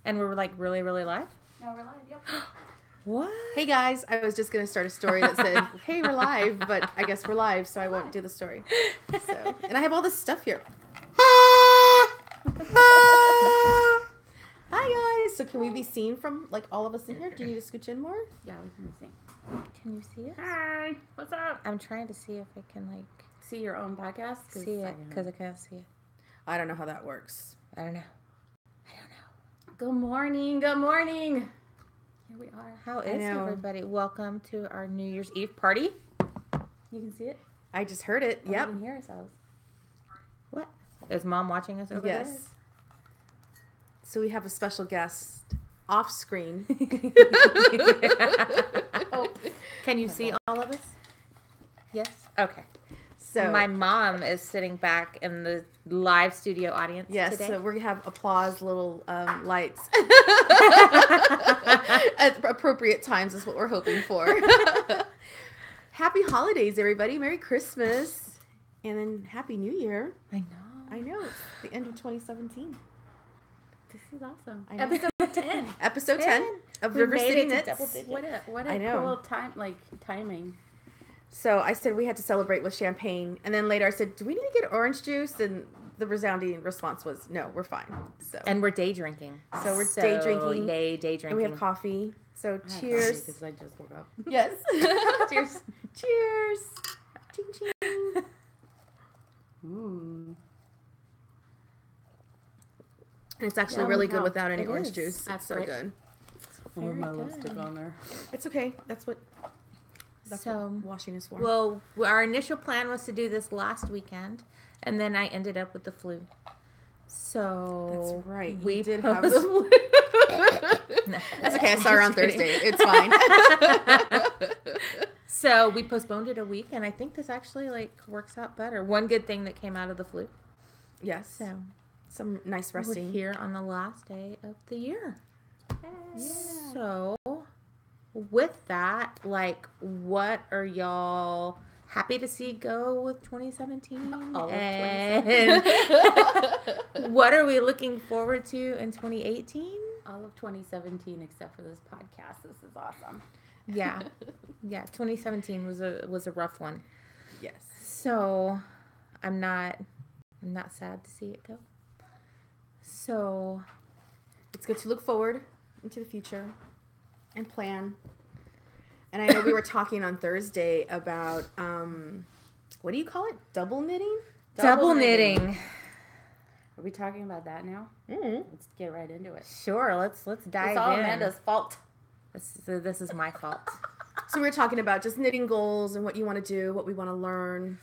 And we're like really, really live? No, we're live, yep. What? Hey guys, I was just going to start a story that said, hey, we're live, but I guess we're live, so I won't do the story. So, and I have all this stuff here. Hi guys. So can we be seen from like all of us in here? Do you need to scooch in more? Yeah, we can sing. Can you see it? Hi, what's up? I'm trying to see if I can like See your own podcast? see it because I can't see it. I don't know how that works. I don't know. Good morning, good morning. Here we are. How is know. everybody? Welcome to our New Year's Eve party. You can see it? I just heard it. Oh, Yep. We can hear ourselves. What? Is Mom watching us over there? Yes. So we have a special guest off screen. Oh, can you see all of us? Yes. Okay. So My mom is sitting back in the live studio audience yes, today. so we're gonna have applause, little lights at appropriate times is what we're hoping for. Happy holidays, everybody! Merry Christmas, and then Happy New Year. I know. I know it's the end of 2017. This is awesome. I know. Episode 10. Episode 10 of We River made City it to Knits. double digits. What I a know. cool time, timing. So I said we had to celebrate with champagne, and then later I said, "Do we need to get orange juice?" And the resounding response was, "No, we're fine." So And we're day drinking. So we're day drinking. Yay, day drinking. and we have coffee. So I have cheers. coffee 'cause I just woke up. Yes. Cheers. Cheers. Ching ching. Ooh. And it's actually Yum, really good yum. without any It orange is. juice. That's It's so great. good. With my good. lipstick on there. It's okay. That's what So, washing is for. well, our initial plan was to do this last weekend, and then I ended up with the flu. So That's right. We We did have post- the flu. No, That's okay. I saw her on just kidding. Thursday. It's fine. So we postponed it a week, and I think this actually like works out better. One good thing that came out of the flu. Yes. So Some nice we're resting. here on the last day of the year. Yeah. So with that, like, what are y'all happy to see go with 2017? All of And what are we looking forward to in 2018? All of 2017 except for this podcast. This is awesome. Yeah. Yeah, 2017 was a rough one. Yes. So I'm not sad to see it go. So It's good to look forward into the future and plan. And I know we were talking on Thursday about what do you call it? Double knitting? double knitting. Are we talking about that now? Mm-hmm. Let's get right into it. Sure, let's dive It's all in. Amanda's fault. This is my fault. So we were talking about just knitting goals and what you want to do, what we want to learn.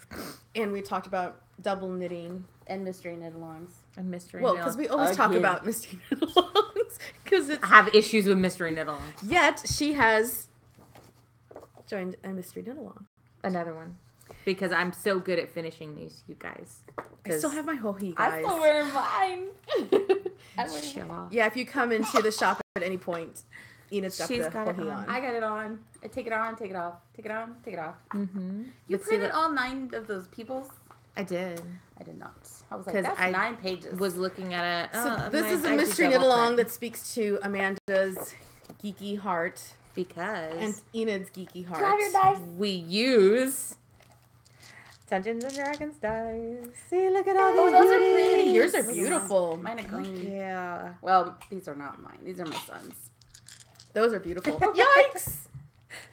And we talked about double knitting. And mystery knit-alongs. And mystery Well, knit because we always talk Again. about mystery knit-alongs. Because it's I have issues with mystery knit along. yet she has joined a mystery knit-along. Another one. Because I'm so good at finishing these, you guys. I still have my hohi, I'm guys. still wearing mine. I'm wearing Show off. Yeah, if you come into the shop at any point, Enid's got She's the got it hohi on. on. I got it on. I take it on, take it off. Take it on, take it off. Mm-hmm. You Let's see printed what- all 9 of those peoples? I did. I did not. I was like, 'Cause that's I 9 pages. Was looking at it. So this is a mystery knit-along that speaks to Amanda's geeky heart because and Enid's geeky heart. Grab your dice. we use Dungeons and Dragons dice. See, look at all Oh, these. those are beauties. pretty. Yours are beautiful. Mine are green. Yeah. Well, these are not mine. These are my son's. Those are beautiful. Yikes!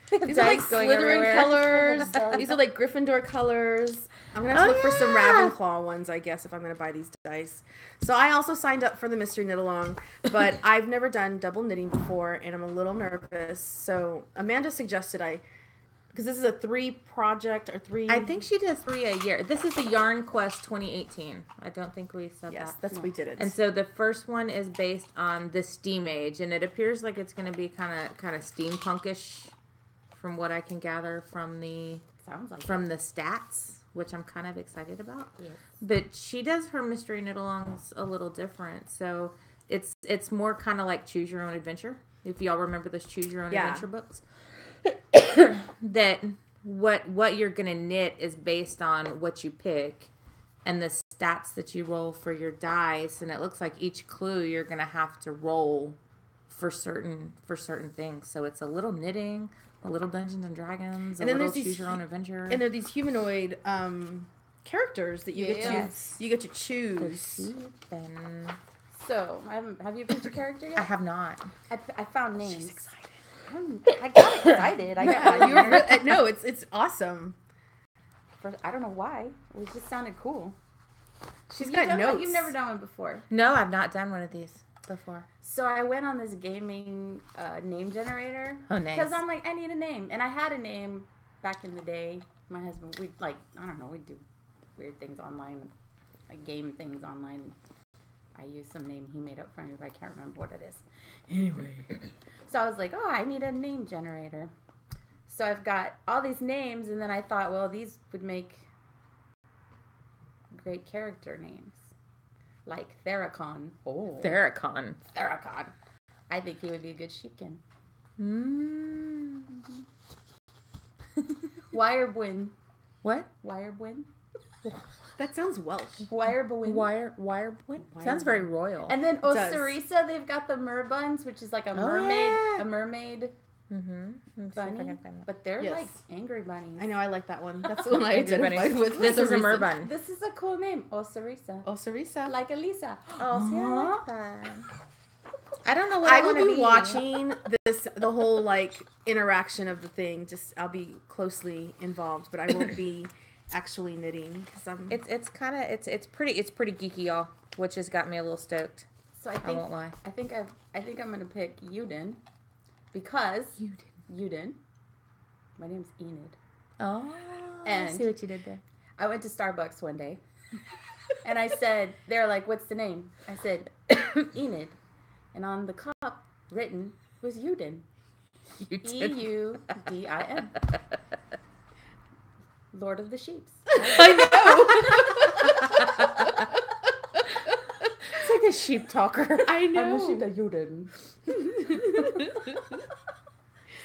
These are like Dice going Slytherin everywhere. colors. These are like Gryffindor colors. I'm going to have to look for some Ravenclaw ones, I guess, if I'm going to buy these dice. So I also signed up for the mystery knit-along, but I've never done double knitting before, and I'm a little nervous. So Amanda suggested because this is a 3 project or 3. I think she does 3 a year. This is the Yarn Quest 2018. I don't think we said Yes, that. that's we did it. And so the first one is based on the Steam Age, and it appears like it's going to be kind of steampunkish, from what I can gather from the Sounds like the stats, which I'm kind of excited about. Yes. But she does her mystery knit-alongs a little different, so it's more kind of like Choose Your Own Adventure. If y'all remember those Choose Your Own Yeah. Adventure books, that what you're gonna knit is based on what you pick, and the stats that you roll for your dice, and it looks like each clue you're going to have to roll for certain things. So it's a little knitting, a little Dungeons and Dragons, and then little there's choose your own adventure. And there are these humanoid characters that you get to choose. So, have you picked your character yet? I have not. I found names. She's excited. I got excited. No, it's awesome. I don't know why. It just sounded cool. She's got notes. You've never done one before. No, I've not done one of these before. So I went on this gaming name generator. Oh, nice. Because I'm like, I need a name. And I had a name back in the day. My husband, we'd do weird things online. Like game things online. I used some name he made up for me, but I can't remember what it is. Anyway. So I was like, I need a name generator. So I've got all these names, and then I thought, well, these would make great character names. Like Theracon. Oh. Theracon. I think he would be a good sheepkin. Wirebwin. What? Wirebwin. That sounds Welsh. Wirebwin. Sounds very royal. And then Osirisa, they've got the merbuns, which is like a mermaid. Mm-hmm. Bunny, but they're like angry bunnies. I know, I like that one. That's the one I identified with. This is a merbun. This is a cool name, Osirisa. Like Elisa. Oh, see, I like that. I don't know what I will be watching the whole like interaction of the thing. I'll be closely involved, but I won't be actually knitting because I'm. It's pretty geeky, y'all, which has got me a little stoked. So I won't lie. I think I'm gonna pick Yuden. Because Yuden. My name's Enid. Oh, and I see what you did there. I went to Starbucks one day, and I said, "They're like, what's the name?" I said, "Enid," and on the cup written was Yuden. Eudin. Lord of the Sheeps. I know. It's like a sheep talker. I know. I'm a sheep that Yuden.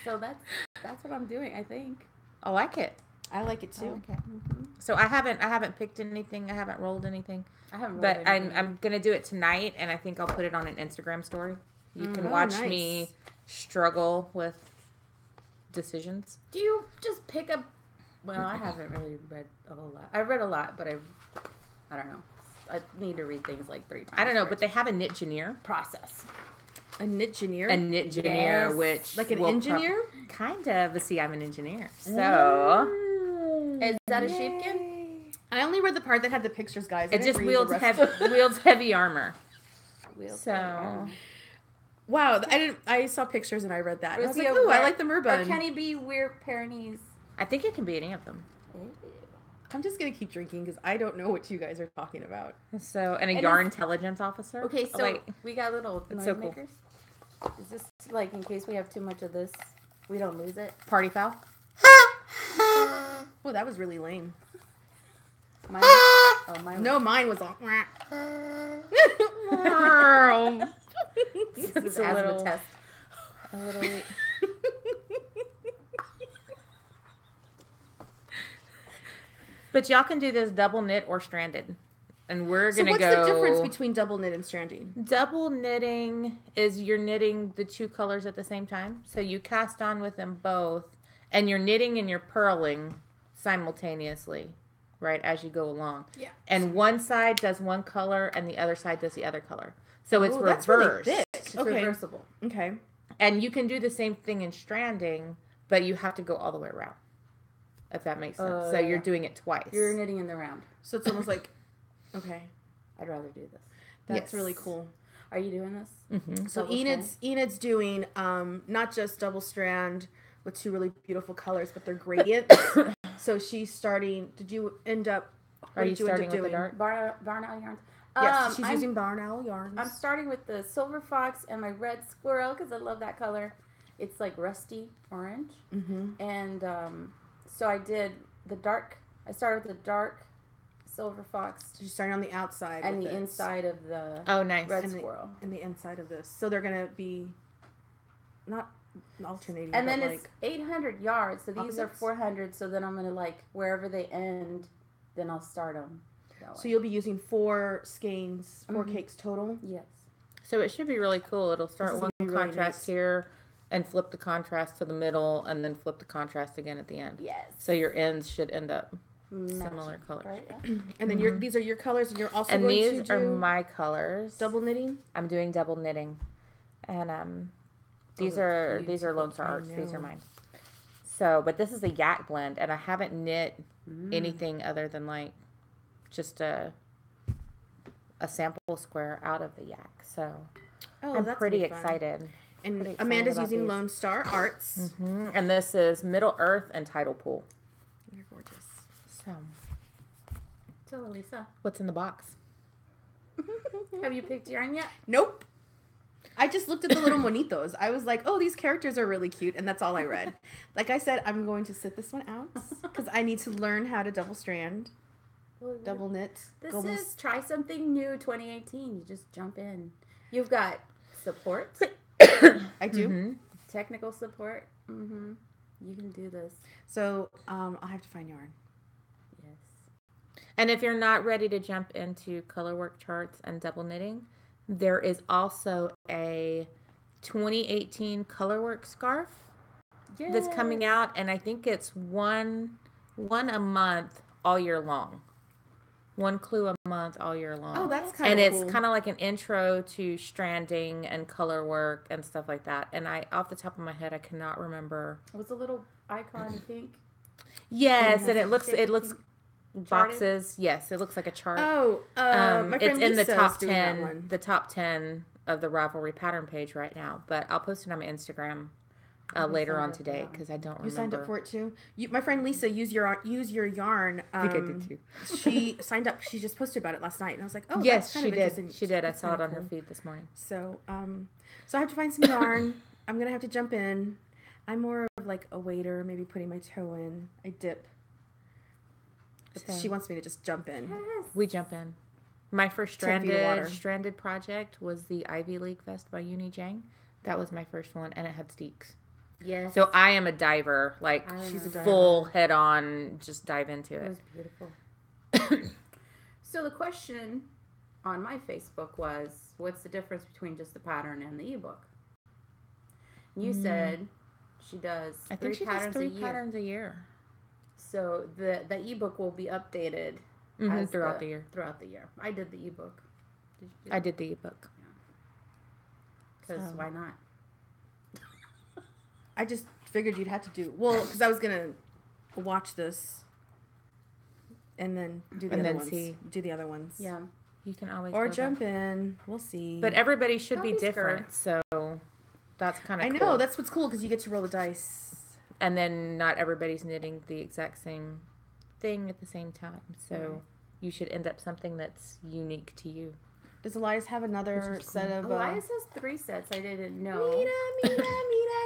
So that's what I'm doing, I think. I like it. I like it too. Okay. Mm-hmm. So I haven't picked anything. I haven't rolled anything. I haven't rolled but anything. I'm gonna do it tonight, and I think I'll put it on an Instagram story. You can watch me struggle with decisions. Do you just pick up? Well, I haven't really read a whole lot. I've read a lot, but I don't know. I need to read things like 3 times. I don't know, but they have a knit-gineer process. A knit-gineer? A knit-gineer, yes. Which like an engineer? Kind of. But see, I'm an engineer, so is that a sheepkin? I only read the part that had the pictures, guys. It just wields heavy armor. Wow, I saw pictures and I read that. I was like, ooh, I like the merbun. Or can he be Weir Pyrenees? I think it can be any of them. I'm just going to keep drinking because I don't know what you guys are talking about. So, and a yarn intelligence officer. Okay, so we got little noise so makers. Cool. Is this like in case we have too much of this, we don't lose it? Party foul? Oh, that was really lame. Mine was all. This is a little test. A little. But y'all can do this double knit or stranded. And we're going to go... So what's the difference between double knit and stranding? Double knitting is you're knitting the 2 colors at the same time. So you cast on with them both. And you're knitting and you're purling simultaneously, right, as you go along. Yeah. And one side does one color and the other side does the other color. So it's reversed. That's really thick. It's reversible. Okay. And you can do the same thing in stranding, but you have to go all the way around. If that makes sense. So you're doing it twice. You're knitting in the round. So it's almost like, okay. I'd rather do this. That's really cool. Are you doing this? Mm-hmm. So Enid's doing not just double strand with 2 really beautiful colors, but they're gradients. So she's starting. Did you end up? Are you starting with the dark? Barn Owl yarns. Yes, she's using Barn Owl yarns. I'm starting with the silver fox and my red squirrel because I love that color. It's like rusty orange. Mm-hmm. And so I did the dark. I started with the dark silver fox. So she's starting on the outside and the inside of the red squirrel. And the inside of this. So they're gonna be not alternating. And then like it's 800 yards. So these opposites? are 400. So then I'm gonna like wherever they end, then I'll start them. that So way. you'll be using 4 skeins, 4 cakes total. Yes. So it should be really cool. It'll start This is one gonna be really contrast nice. here and flip the contrast to the middle and then flip the contrast again at the end. Yes. So your ends should end up Matching, similar colors. right? Yeah. And then these are your colors, and you're also And going to these do are my colors. double knitting. I'm doing double knitting. And these Those are beautiful. Lone Star Arts. I These are know. mine. So, but this is a yak blend, and I haven't knit anything other than like just a sample square out of the yak. So I'm that's pretty gonna be fun. excited. And Pretty excited Amanda's about using these. Lone Star Arts. And this is Middle Earth and Tidal Pool. They're gorgeous. So, Elisa, What's in the box? have you picked yarn yet? Nope. I just looked at the little monitos. I was like, oh, these characters are really cute, and that's all I read. Like I said, I'm going to sit this one out because I need to learn how to double strand, double knit. This almost- is try something new 2018. You just jump in. You've got support, I do. technical support. You can do this. So I'll have to find yarn. Yes. And if you're not ready to jump into color work charts and double knitting, there is also a 2018 color work scarf that's coming out, and I think it's one a month all year long. 1 clue a month all year long. Oh, that's kind of and cool. it's kind of like an intro to stranding and color work and stuff like that. And I, off the top of my head, I cannot remember. Was a little icon pink? Yes, and has it looks charted? boxes. Yes, it looks like a chart. Oh, my It's friend in the Lisa's top doing that 10, one. the top 10 of the Ravelry pattern page right now. But I'll post it on my Instagram later on today because I don't remember. You signed up for it too. My friend Lisa, use your yarn. I think I did too. She signed up. She just posted about it last night, and I was like, oh, Yes, that's kind she of did. interesting. She did. I That's saw it kinda on her cool. feed this morning. So, so I have to find some yarn. I'm gonna have to jump in. I'm more of like a waiter, maybe putting my toe in. I dip. Okay. She wants me to just jump in. We jump in. My first 10 feet of water. stranded project was the Ivy League vest by Uni Jang. That was my first one, and it had steaks. Yes. So I am a diver, like She's a diver. full head on, just dive into It it. was beautiful. So the question on my Facebook was, what's the difference between just the pattern and the ebook? You said she does I three think she does patterns 3 a year. patterns a year. So the ebook will be updated as Throughout the year. Throughout the year. I did the ebook. Did you do I did the ebook. Because So. why not? I just figured you'd have to do because I was gonna watch this and then do the And other then ones. see. Do the other ones. Yeah. You can always Or go jump back. in. We'll see. But everybody should Don't be be different, so that's kind of I cool. know that's what's cool because you get to roll the dice. And then not everybody's knitting the exact same thing at the same time. So Right. you should end up something that's unique to you. Does Elias have another Which is set of? Elias has 3 sets. I didn't know. Mina,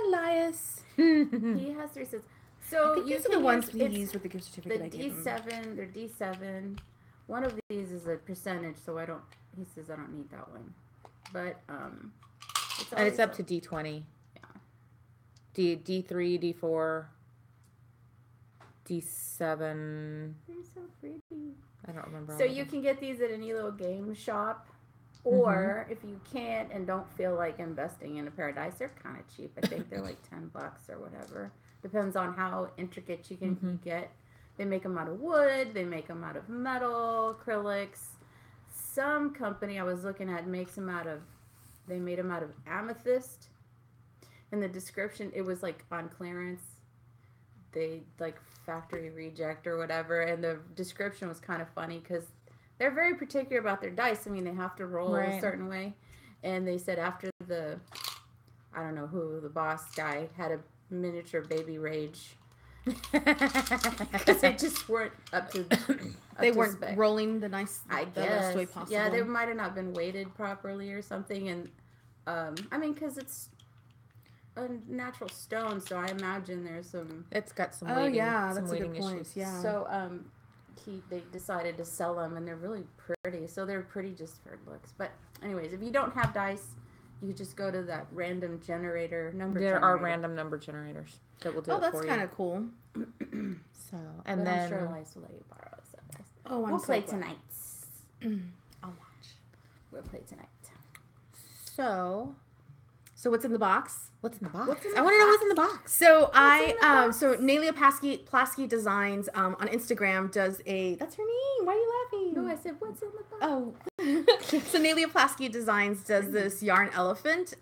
Elias. He has 3 sets. So I think you these are can the ones use, we it's use with the gift certificate. the I gave him. D7. They're D7. One of these is a percentage, so I don't. He says I don't need that one. But And it's always up to D20. Yeah. D3, D4, D7. They're so pretty. I don't remember. So all of you them. can get these at any little game shop. Or if you can't and don't feel like investing in a pair of dice, they're kind of cheap. I think they're like $10 or whatever. Depends on how intricate you can get. They make them out of wood. They make them out of metal, acrylics. Some company I was looking at makes them out of. They made them out of amethyst. In the description, it was like on clearance. They like factory reject or whatever, and the description was kind of funny because they're very particular about their dice. I mean, they have to roll a Right. certain way. And they said after I don't know who, the boss guy had a miniature baby rage. Because they just weren't up to They to weren't spec. rolling the nice, I the guess. best way possible. Yeah, they might have not been weighted properly or something. And, I mean, because it's a natural stone, so I imagine there's some... It's got some Oh weighting, yeah, some that's a good weighting point. issues. Yeah. So they decided to sell them, and they're really pretty. So they're pretty just for looks. But anyways, if you don't have dice, you just go to that random generator number. There are generator. random number generators that will do Oh, it that's for kind you. of cool. So, and But then I'm sure Elias will let you borrow some dice. Oh, I'm We'll so play glad. tonight. I'll watch. We'll play tonight. So, So what's in the box? what's in the box? What's in the I want to know what's in the box. So in the so Nelia Plasky Designs on Instagram does a. That's her name. Why are you laughing? No, I said, what's in the box? Oh, so Nelia Plasky Designs does this yarn elephant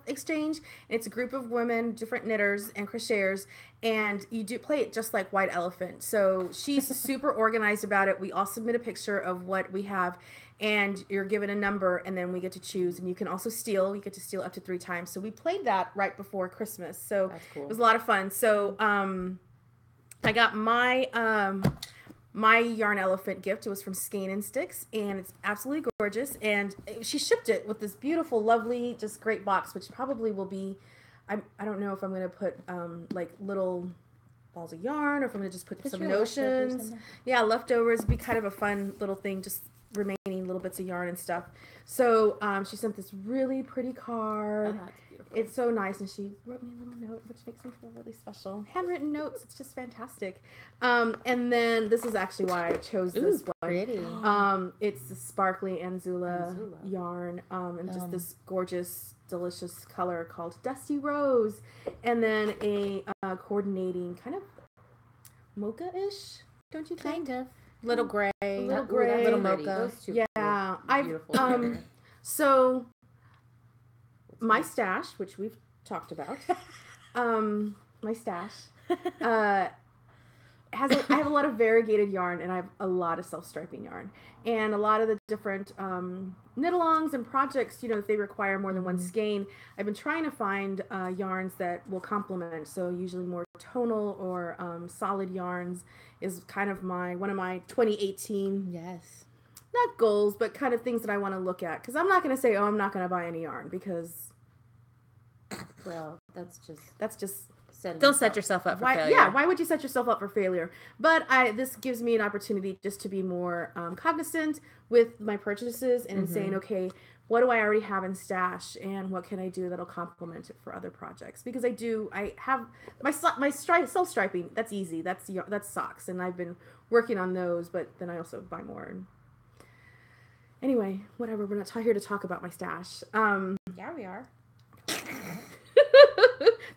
exchange. It's a group of women, different knitters and crocheters, and you do play it just like White Elephant. So she's super organized about it. We all submit a picture of what we have, and you're given a number, and then we get to choose. And you can also steal. You get to steal up to 3 times. So we played that right before Christmas. So That's cool. it was a lot of fun. So I got my yarn elephant gift. It was from Skein and Sticks, and it's absolutely gorgeous. And she shipped it with this beautiful, lovely, just great box, which probably will be. I don't know if I'm gonna put like little balls of yarn, or if I'm gonna just put some notions. Yeah, leftovers would be kind of a fun little thing, just remaining little bits of yarn and stuff. So she sent this really pretty card. Oh, it's beautiful. It's so nice, and she wrote me a little note, which makes me feel really special. Handwritten notes, it's just fantastic. And then this is actually why I chose this one. Pretty. It's the sparkly Anzula yarn, and just this gorgeous, delicious color called Dusty Rose, and then a coordinating kind of mocha-ish, don't you think? Kind of. Little gray. Little gray. Little Pretty. mocha. Those two Yeah, look beautiful. So my stash, which we've talked about, my stash I have a lot of variegated yarn, and I have a lot of self-striping yarn, and a lot of the different knit-alongs and projects, if they require more than one skein. I've been trying to find yarns that will complement. So usually more tonal or solid yarns is kind of one of my 2018 Yes. not goals, but kind of things that I want to look at. Because I'm not going to say, I'm not going to buy any yarn, because Well, that's just Don't set yourself up for why, failure. yeah, why would you set yourself up for failure? But this gives me an opportunity just to be more cognizant with my purchases, and saying, okay, what do I already have in stash, and what can I do that'll complement it for other projects? Because I have my self-striping. That's easy. That's socks, and I've been working on those. But then I also buy more. And anyway, whatever. We're not here to talk about my stash. Yeah, we are.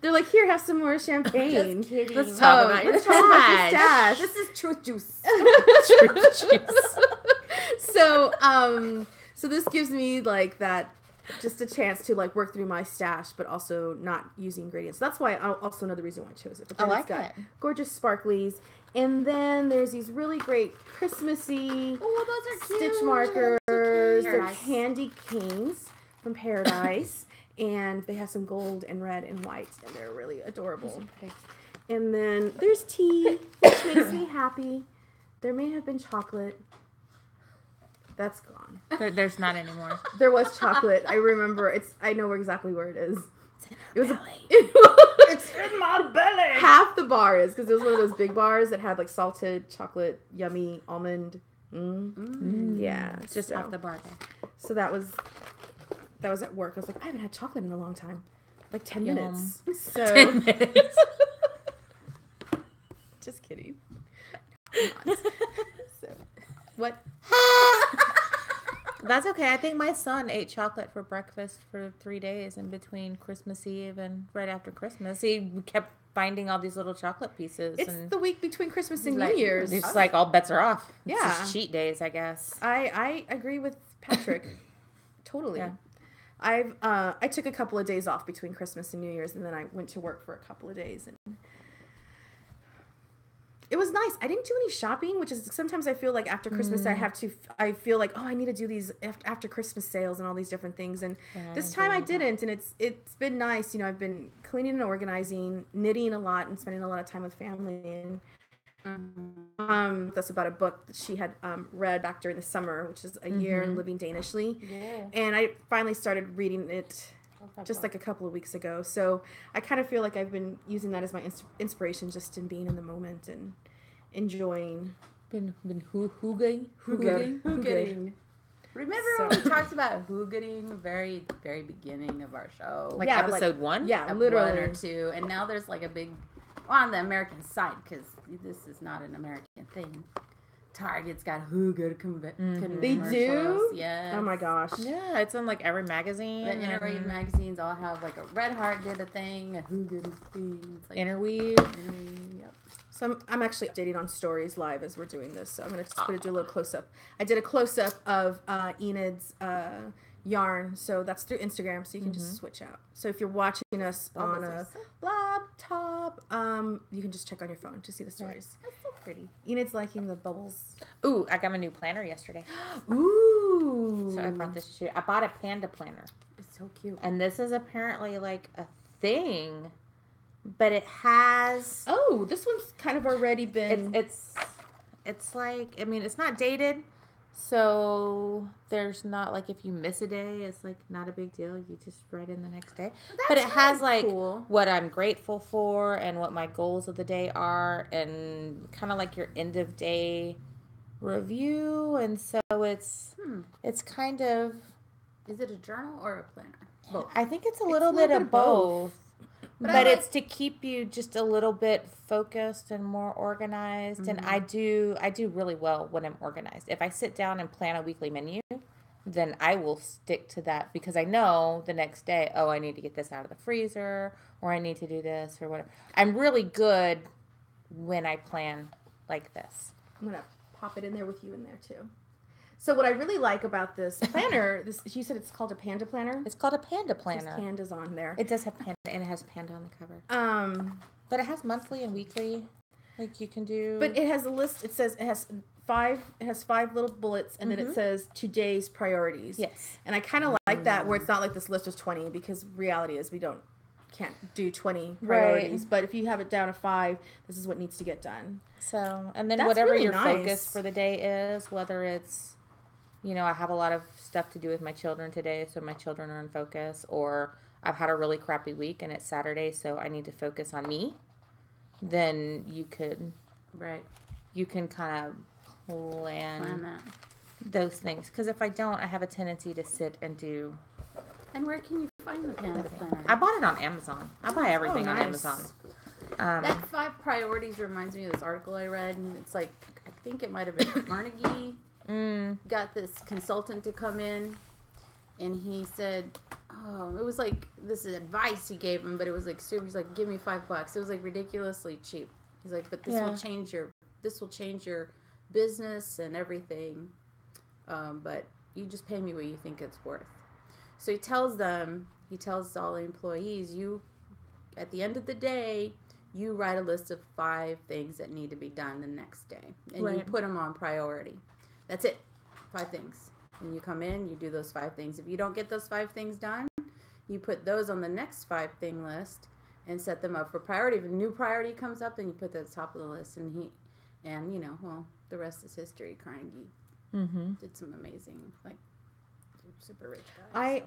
They're like, here, have some more champagne. Just kidding. Let's talk about your stash. This is truth juice. Truth juice. So this gives me like that, just a chance to like work through my stash, but also not using ingredients. That's why also another reason why I chose it. But then I like it's got it. gorgeous sparklies, and then there's these really great Christmassy Oh, those are cute. stitch markers. They're Paradise. candy canes from Paradise, and they have some gold and red and white, and they're really adorable. And then there's tea, which makes me happy. There may have been chocolate. That's gone. There's not anymore. There was chocolate. I remember. I know exactly where it is. It was It's in my belly. half the bar is, because it was one of those big bars that had like salted chocolate, yummy almond. Yeah, It's just off the bar there. So that was at work. I was like, I haven't had chocolate in a long time, like 10 Yum. minutes. So 10 minutes. just kidding. Not. So, what? That's okay. I think my son ate chocolate for breakfast for 3 days in between Christmas Eve and right after Christmas. He kept finding all these little chocolate pieces. It's and the week between Christmas and like, New Year's. It's like all bets are off. It's Yeah. just cheat days, I guess. I agree with Patrick. Totally. Yeah. I took a couple of days off between Christmas and New Year's, and then I went to work for a couple of days, and it was nice. I didn't do any shopping, which is sometimes I feel like after Christmas I feel like, I need to do these after Christmas sales and all these different things, and this time I didn't, and it's been nice. I've been cleaning and organizing, knitting a lot, and spending a lot of time with family. And that's about a book that she had read back during the summer, which is A Year in Living Danishly. Yeah. And I finally started reading it just like a couple of weeks ago. So I kind of feel like I've been using that as my inspiration, just in being in the moment and enjoying. Been hooging. Hoogetting. Remember when we talked about hoogetting very, very beginning of our show? Like Yeah, episode 1? Yeah, One literally. or two, and now there's like a big on the American side, because this is not an American thing. Target's got Who Good commercials. They do? Yeah. Oh my gosh. Yeah, it's in like every magazine. The Interweave magazines all have like a Red Heart did a thing, a Who Good thing. It's like Interweave. Yep. So I'm actually updating on stories live as we're doing this. So I'm going to just do a little close-up. I did a close-up of Enid's yarn. So that's through Instagram. So you can just switch out. So if you're watching us on a laptop, you can just check on your phone to see the stories. That's so pretty. Enid's liking the bubbles. Ooh, I got my new planner yesterday. Ooh. So I brought this to you. I bought a panda planner. It's so cute. And this is apparently like a thing, but it has... Oh, this one's kind of already been... It's like, I mean, it's not dated, so there's not like if you miss a day, it's like not a big deal. You just write in the next day. But it has like what I'm grateful for and what my goals of the day are and kind of like your end of day review. And so it's kind of... Is it a journal or a planner? Both. I think it's a little bit of both. But it's to keep you just a little bit focused and more organized. And I do really well when I'm organized. If I sit down and plan a weekly menu, then I will stick to that because I know the next day, oh, I need to get this out of the freezer or I need to do this or whatever. I'm really good when I plan like this. I'm going to pop it in there with you in there too. So what I really like about this planner, you said it's called a panda planner? It's called a panda planner. There's pandas on there. It does have panda, and it has panda on the cover. But it has monthly and weekly. Like you can do... But it has a list. It says it has five little bullets, and then it says today's priorities. Yes. And I kind of like that where it's not like this list is 20 because reality is can't do 20 priorities. Right. But if you have it down to 5, this is what needs to get done. So, and then that's whatever really your nice. focus for the day is, whether it's, you know, I have a lot of stuff to do with my children today, so my children are in focus, or I've had a really crappy week and it's Saturday, so I need to focus on me, then you can kind of plan those things. Because if I don't, I have a tendency to sit and do. And where can you find the panda planner? I bought it on Amazon. I buy everything on Amazon. That 5 priorities reminds me of this article I read, and it's like, I think it might have been Carnegie. Got this consultant to come in, and he said, it was like this advice he gave him, but it was like super. He's like, give me $5. It was like ridiculously cheap. He's like, but this will change your business and everything. But you just pay me what you think it's worth. So he tells all the employees, at the end of the day, you write a list of 5 things that need to be done the next day, and you put them on priority. That's it. 5 things. And you come in, you do those 5 things. If you don't get those 5 things done, you put those on the next 5 thing list and set them up for priority. If a new priority comes up, then you put that at the top of the list. And the rest is history. Carnegie did some amazing, like, super rich guys.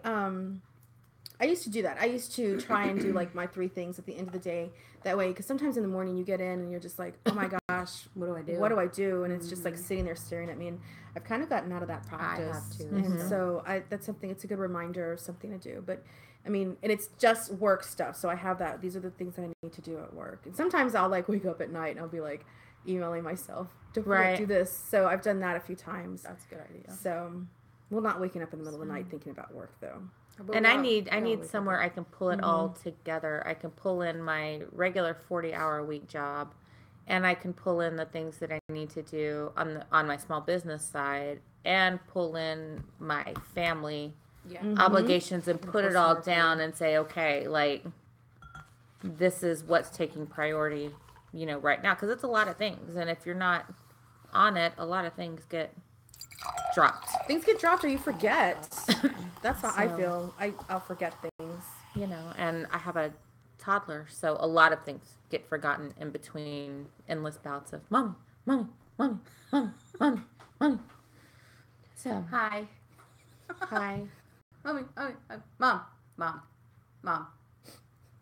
I used to do that. I used to try and do like my 3 things at the end of the day. That way, because sometimes in the morning you get in and you're just like, oh my gosh, what do I do? What do I do? And it's just like sitting there staring at me. And I've kind of gotten out of that practice. I have too. And so that's something. It's a good reminder of something to do. But I mean, and it's just work stuff. So I have that. These are the things that I need to do at work. And sometimes I'll like wake up at night and I'll be like emailing myself, don't forget to do this. So I've done that a few times. That's a good idea. So, well, not waking up in the middle of the night thinking about work though. And I need somewhere I can pull it all together. I can pull in my regular 40-hour-a-week job, and I can pull in the things that I need to do on my small business side, and pull in my family obligations and put it all down and say, okay, like, this is what's taking priority, right now. Because it's a lot of things, and if you're not on it, a lot of things get dropped. Things get dropped or you forget. That's how I feel. I'll forget things. And I have a toddler, so a lot of things get forgotten in between endless bouts of mommy, mommy, mommy, mommy, mommy, mommy. So hi. Mommy, mom.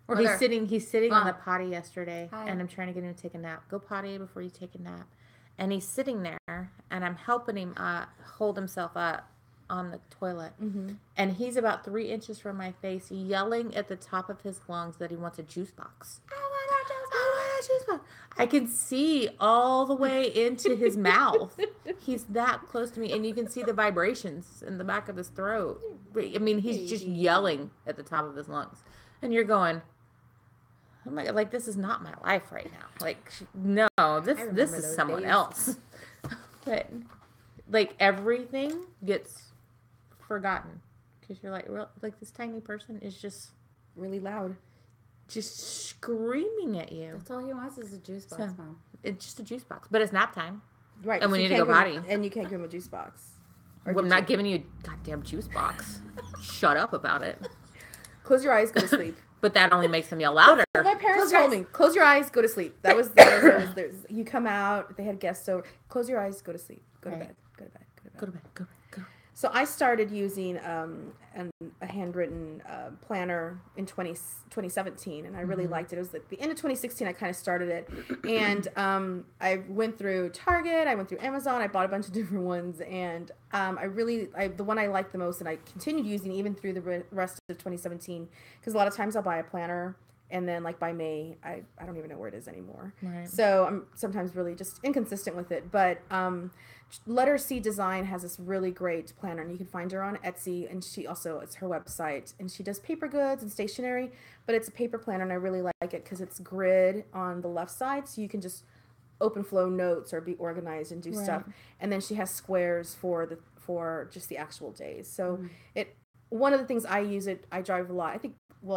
Or he's sitting Mom. on the potty yesterday, Hi. and I'm trying to get him to take a nap. Go potty before you take a nap. And he's sitting there, and I'm helping him hold himself up on the toilet. And he's about 3 inches from my face, yelling at the top of his lungs that he wants a juice box. I want a juice box. I can see all the way into his mouth. He's that close to me, and you can see the vibrations in the back of his throat. I mean, he's just yelling at the top of his lungs, and you're going, "Oh my God! Like, this is not my life right now. Like, no, this is someone else." But like everything gets forgotten because you're like this tiny person is just really loud, just screaming at you. That's all he wants is a juice box, Mom. It's just a juice box, but it's nap time, right? And we need to go potty, and you can't give him a juice box. Well, I'm not giving you a goddamn juice box. Shut up about it. Close your eyes, go to sleep. But that only makes them yell louder. My parents told me, close your eyes, go to sleep. That was you come out, they had guests over. Close your eyes, go to sleep. Go to bed. Go to bed. Go to bed. Go. So I started using a handwritten planner in 2017, and I really liked it. It was at the end of 2016 I kind of started it, and I went through Target, I went through Amazon, I bought a bunch of different ones, and the one I liked the most, and I continued using even through the rest of 2017, because a lot of times I'll buy a planner, and then like by May, I don't even know where it is anymore. Right. So I'm sometimes really just inconsistent with it, but Letter C Design has this really great planner, and you can find her on Etsy, and it's her website, and she does paper goods and stationery, but it's a paper planner, and I really like it because it's grid on the left side, so you can just open flow notes or be organized and do stuff, and then she has squares for just the actual days. So one of the things I drive a lot.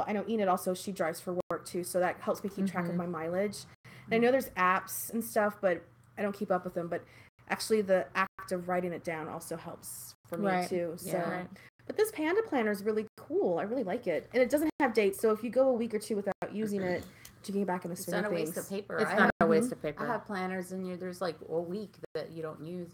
I know Enid also, she drives for work too, so that helps me keep track of my mileage. And I know there's apps and stuff, but I don't keep up with them, but actually the act of writing it down also helps for me too. So, but this Panda planner is really cool. I really like it. And it doesn't have dates, so if you go a week or two without using it, you can get back in the swing of things. It's not a waste of paper. It's not a waste of paper. I have planners, and there's like a week that you don't use,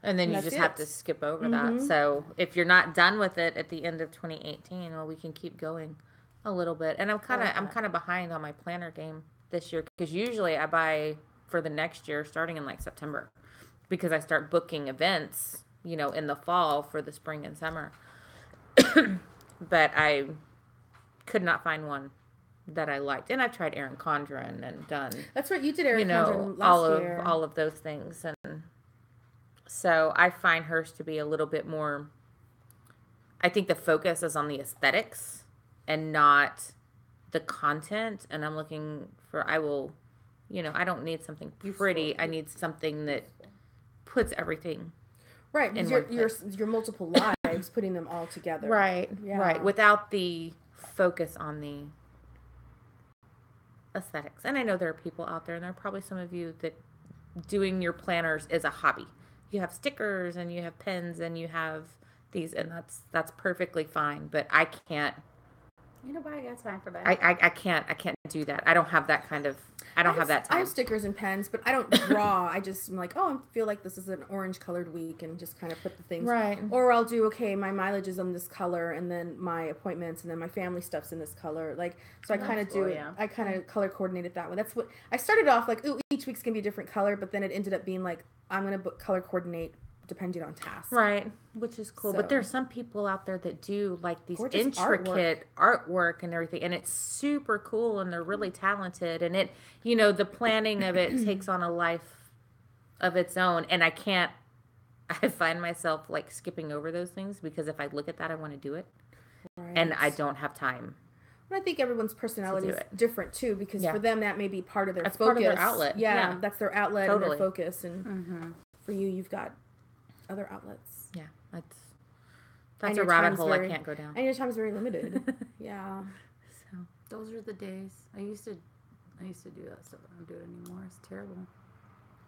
and then you just have to skip over that. So if you're not done with it at the end of 2018, well, we can keep going a little bit. And I'm kind of behind on my planner game this year, because usually I buy for the next year starting in like September, because I start booking events, in the fall for the spring and summer. But I could not find one that I liked. And I've tried Erin Condren and done. That's right, you did Erin Condren last year. All of those things. And so I find hers to be a little bit more, I think the focus is on the aesthetics and not the content. And I'm looking for, I don't need something pretty. I need something that puts everything right. Your multiple lives, putting them all together. Right. Yeah. Right. Without the focus on the aesthetics. And I know there are people out there, and there are probably some of you that doing your planners is a hobby. You have stickers and you have pens and you have these, and that's perfectly fine. But I can't. Nobody got time for that. I can't do that. I don't have that kind of. I don't have that time. I have stickers and pens, but I don't draw. I just am like, I feel like this is an orange colored week, and just kind of put the things. Right. Or I'll do, my mileage is on this color, and then my appointments, and then my family stuff's in this color. Like, so I kind of do it. Yeah. I kind of color coordinate it that way. That's what I started off like. Each week's gonna be a different color, but then it ended up being like, I'm gonna color coordinate depending on task. Right, which is cool. So, but there's some people out there that do like these intricate artwork and everything, and it's super cool, and they're really talented, and it, the planning of it takes on a life of its own, and I find myself like skipping over those things, because if I look at that, I want to do it, and I don't have time. And I think everyone's personality is different too, because for them that may be part of their focus. Part of their outlet. Yeah, that's their outlet and their focus, and for you, you've got other outlets. Yeah, that's a rabbit hole I can't go down. And your time's very limited. Yeah. So those are the days. I used to do that stuff. I don't do it anymore. It's terrible.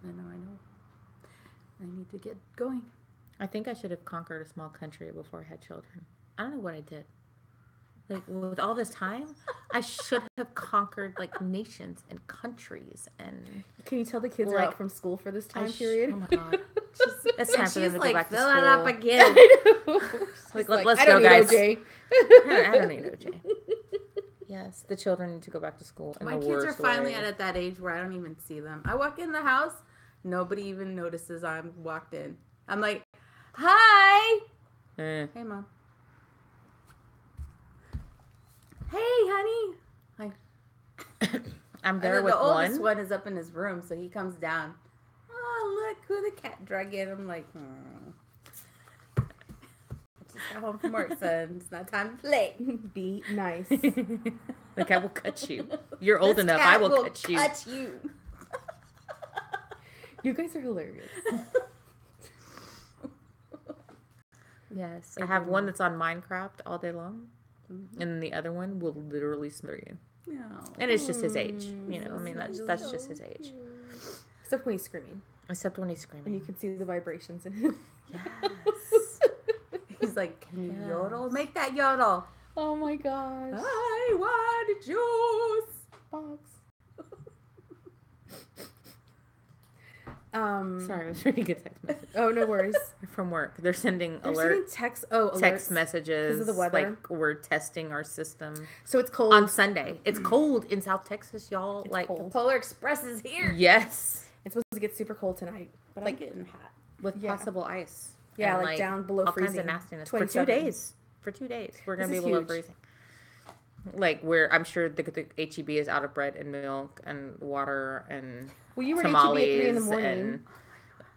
I know. I need to get going. I think I should have conquered a small country before I had children. I don't know what I did. Like, with all this time, I should have conquered like nations and countries. And can you tell the kids are out from school for this time period? Oh my God. It's time for them to go back to school. Fill it up again. Let's go, guys. I don't need OJ. Yes, the children need to go back to school. My kids are finally at that age where I don't even see them. I walk in the house, nobody even notices I'm walked in. I'm like, hi. Hey, Mom. Hey, honey. Hi. I'm there with the oldest one. one is up in his room, so he comes down. Oh, look who the cat drug in. I'm like, I just got home from work, son. It's not time to play. Be nice. Like, I will cut you. You're old This enough. cat I will cut you. Cut you. You guys are hilarious. Yes. I have one that's on Minecraft all day long. And then the other one will literally smother you. No. And it's just his age. You know, I mean, that's just his age. Except when he's screaming. Except when he's And screaming. you can see the vibrations in him. Yes. He's like, can you Yes. yodel? Make that yodel. Oh my gosh. I want juice. Box. Sorry, it was a really good text message. Oh, no worries. From work. They're sending They're sending text alerts messages. 'cause of the weather. Like, we're testing our system. So it's cold. On Sunday. It's cold in South Texas, y'all. It's like, cold. Polar Express is here. yes. It's supposed to get super cold tonight. But Like- I'm getting hot. With Yeah. possible ice. Yeah, And, like down below all freezing. kinds of nastiness. 27. For 2 days. For 2 days. We're going to This be is below huge. freezing. Like, where I'm sure the HEB is out of bread and milk and water and Well, you were tamales. at HEB at 3 in the morning.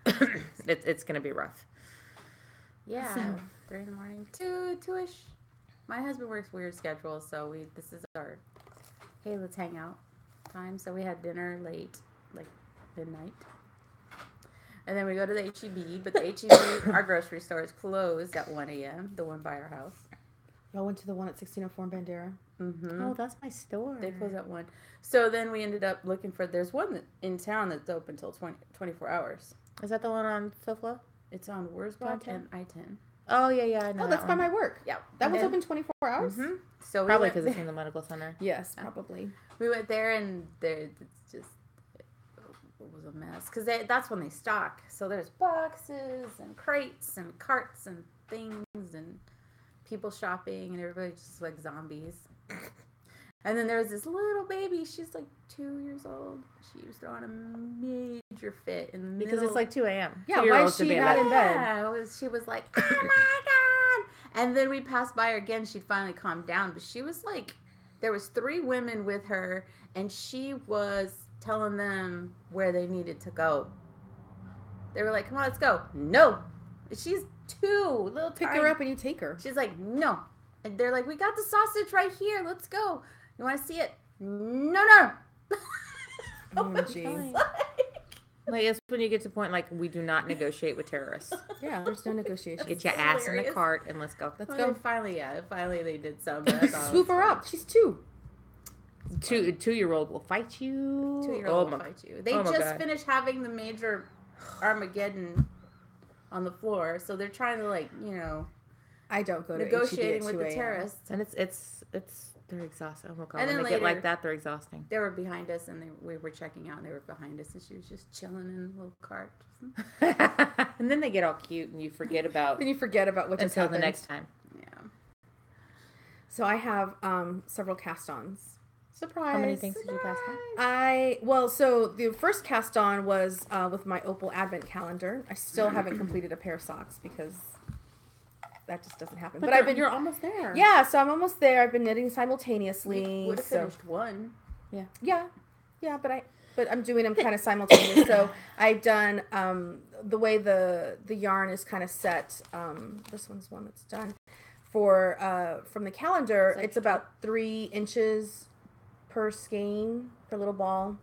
And it's going to be rough. Yeah. So- 3 in the morning. 2-ish. My husband works weird schedules, so this is our, hey, let's hang out time. So we had dinner late, like midnight. And then we go to the HEB, but the HEB, our grocery store, is closed at 1 a.m., the one by our house. Y'all went to the one at 1604 in Bandera. Mm-hmm. Oh, that's my store. They close at 1. So then we ended up looking for, there's one in town that's open until 24 hours. Is that the one on SoFlo? It's on Wurzbach Downtown? and I-10. Oh, yeah, I know. Oh, that's by my work. Yeah. That was And- open 24 hours? Mm-hmm. So we Probably went because it's there- in the medical center. Yes, probably. We went there and it's just, it was a mess. Because that's when they stock. So there's boxes and crates and carts and things and people shopping and everybody's just like zombies. And then there's this little baby. She's like 2 years old. She was throwing a major fit in the middle. Because it's like 2 a.m. Yeah, why 2-year-olds is should she be in not bed. in bed? Yeah, she was like, oh my God. And then we passed by her again. She'd finally calmed down. But she was like, there was 3 women with her. And she was telling them where they needed to go. They were like, come on, let's go. No. She's 2. Little Pick tiny. her up and you take her. She's like, no. And they're like, we got the sausage right here. Let's go. You want to see it? No. Oh, geez. Like, it's when you get to the point, like, we do not negotiate with terrorists. Yeah, there's no negotiation. Get your ass in the hilarious. cart and let's go. Let's Well, go. Finally they did some. But I thought it Swoop was her funny. up. She's 2. 2-year-old will fight you. 2-year-old Oh, will my- fight you. They oh my just God. finished having the major Armageddon on the floor, so they're trying to I don't go to negotiating HEB at with 2 the a.m. terrorists. And it's they're exhausting. Oh my God. And When then they get like later- that, they're exhausting. They were behind us, and we were checking out, and they were behind us, and she was just chilling in a little cart. And then they get all cute and you forget about Then you forget about what just until the happened. next time. Yeah. So I have several cast-ons. Surprise. How many things did you cast on? So the first cast-on was with my Opal Advent calendar. I still haven't completed a pair of socks because that just doesn't happen. But I've been you're almost there. Yeah, so I'm almost there. I've been knitting simultaneously. We would have so finished one. yeah, but I'm doing them kind of simultaneous. So I've done the way the yarn is kind of set. This one's one that's done for from the calendar. It's about 3 inches per skein per little ball.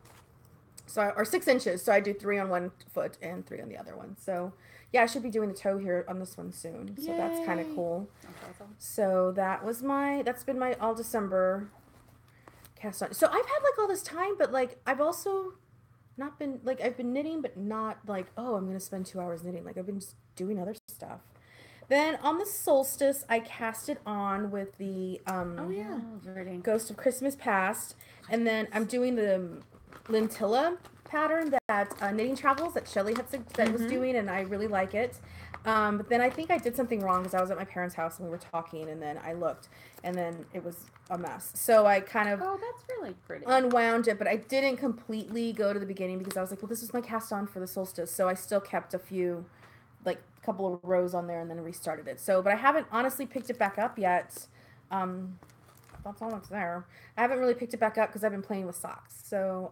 So or 6 inches. So I do 3 on one foot and 3 on the other one. So yeah, I should be doing a toe here on this one soon. So that's kind of Yay. cool. That's awesome. So that's been my all December cast on. So I've had like all this time, but like I've also not been like I've been knitting, but not like, oh, I'm gonna spend 2 hours knitting. Like I've been just doing other stuff. Then on the solstice, I cast it on with the Verding. Ghost of Christmas Past, and then I'm doing the lentilla pattern that Knitting Travels that Shelly was doing, and I really like it. But then I think I did something wrong because I was at my parents' house and we were talking, and then I looked, and then it was a mess. So I kind of Oh, that's really pretty. unwound it, but I didn't completely go to the beginning because I was like, well, this is my cast on for the solstice, so I still kept a couple of rows on there and then restarted it. So, but I haven't honestly picked it back up yet. that's all that's there. I haven't really picked it back up because I've been playing with socks. So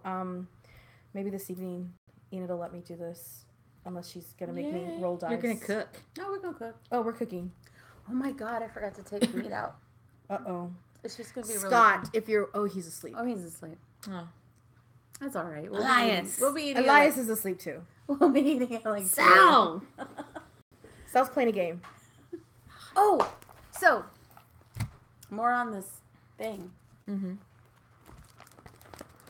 maybe this evening Enid will let me do this. Unless she's going to make me roll dice. You're going to cook. Oh, we're going to cook. Oh, we're cooking. Oh my God, I forgot to take the meat out. Uh-oh. It's just going to be Scott, if you're... Oh, he's asleep. Oh, he's asleep. Oh. That's all right. Elias. We'll be eating Elias is asleep too. We'll be eating it like... Sal! Sal's playing a game. Oh! So, more on this thing. Mm-hmm.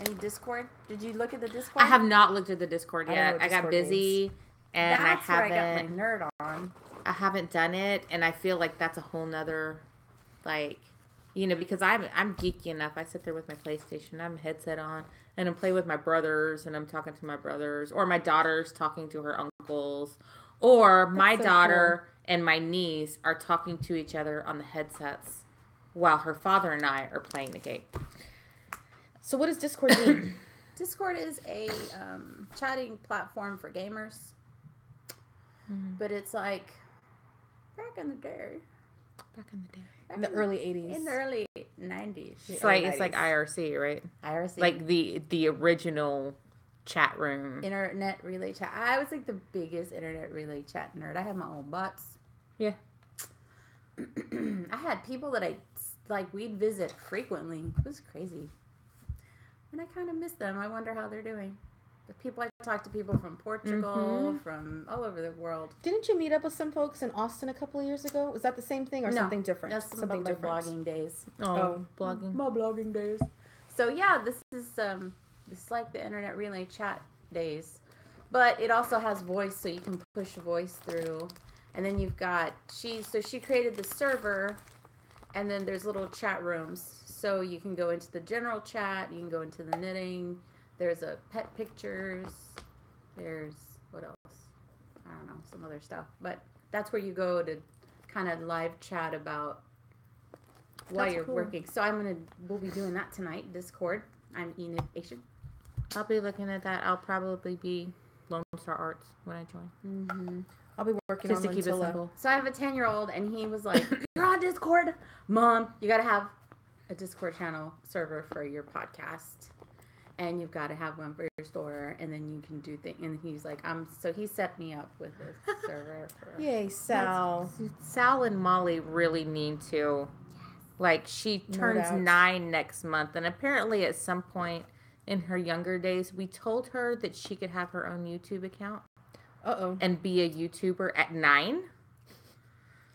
Any Discord? Did you look at the Discord? I have not looked at the Discord yet. I got busy and that's I haven't. Where I got my nerd on. I haven't done it, and I feel like that's a whole nother, like, you know, because I'm geeky enough. I sit there with my PlayStation, I have a headset on, and I'm playing with my brothers, and I'm talking to my brothers, or my daughter's talking to her uncles, or my daughter and my niece are talking to each other on the headsets while her father and I are playing the game. So what does Discord mean? Discord is a chatting platform for gamers. Mm-hmm. But it's like back in the day. In the early 80s. In the early 90s. It's like IRC, right? IRC. Like the original chat room. Internet relay chat. I was like the biggest internet relay chat nerd. I had my own bots. Yeah. I had people that we'd visit frequently. It was crazy. And I kind of miss them. I wonder how they're doing. The people I talked to people from Portugal, from all over the world. Didn't you meet up with some folks in Austin a couple of years ago? Was that the same thing or something different? That's something different. My blogging days. Oh, blogging. My blogging days. So yeah, this is like the internet relay chat days, but it also has voice, so you can push voice through. And then you've got she created the server, and then there's little chat rooms. So you can go into the general chat, you can go into the knitting, there's a pet pictures, there's, what else? I don't know, some other stuff. But that's where you go to kind of live chat about while you're working. So we'll be doing that tonight, Discord. I'm eknitation. I'll be looking at that. I'll probably be LoneStarArts when I join. Mm-hmm. I'll be working just on to keep it simple. So I have a 10-year-old, and he was like, "You're on Discord, Mom. You got to have a Discord channel server for your podcast, and you've got to have one for your store, and then you can do things." And he's like, So he set me up with a server. Yay, Sal! Sal and Molly really need to. Like, she turns 9 next month, and apparently at some point in her younger days, we told her that she could have her own YouTube account. And be a YouTuber at 9.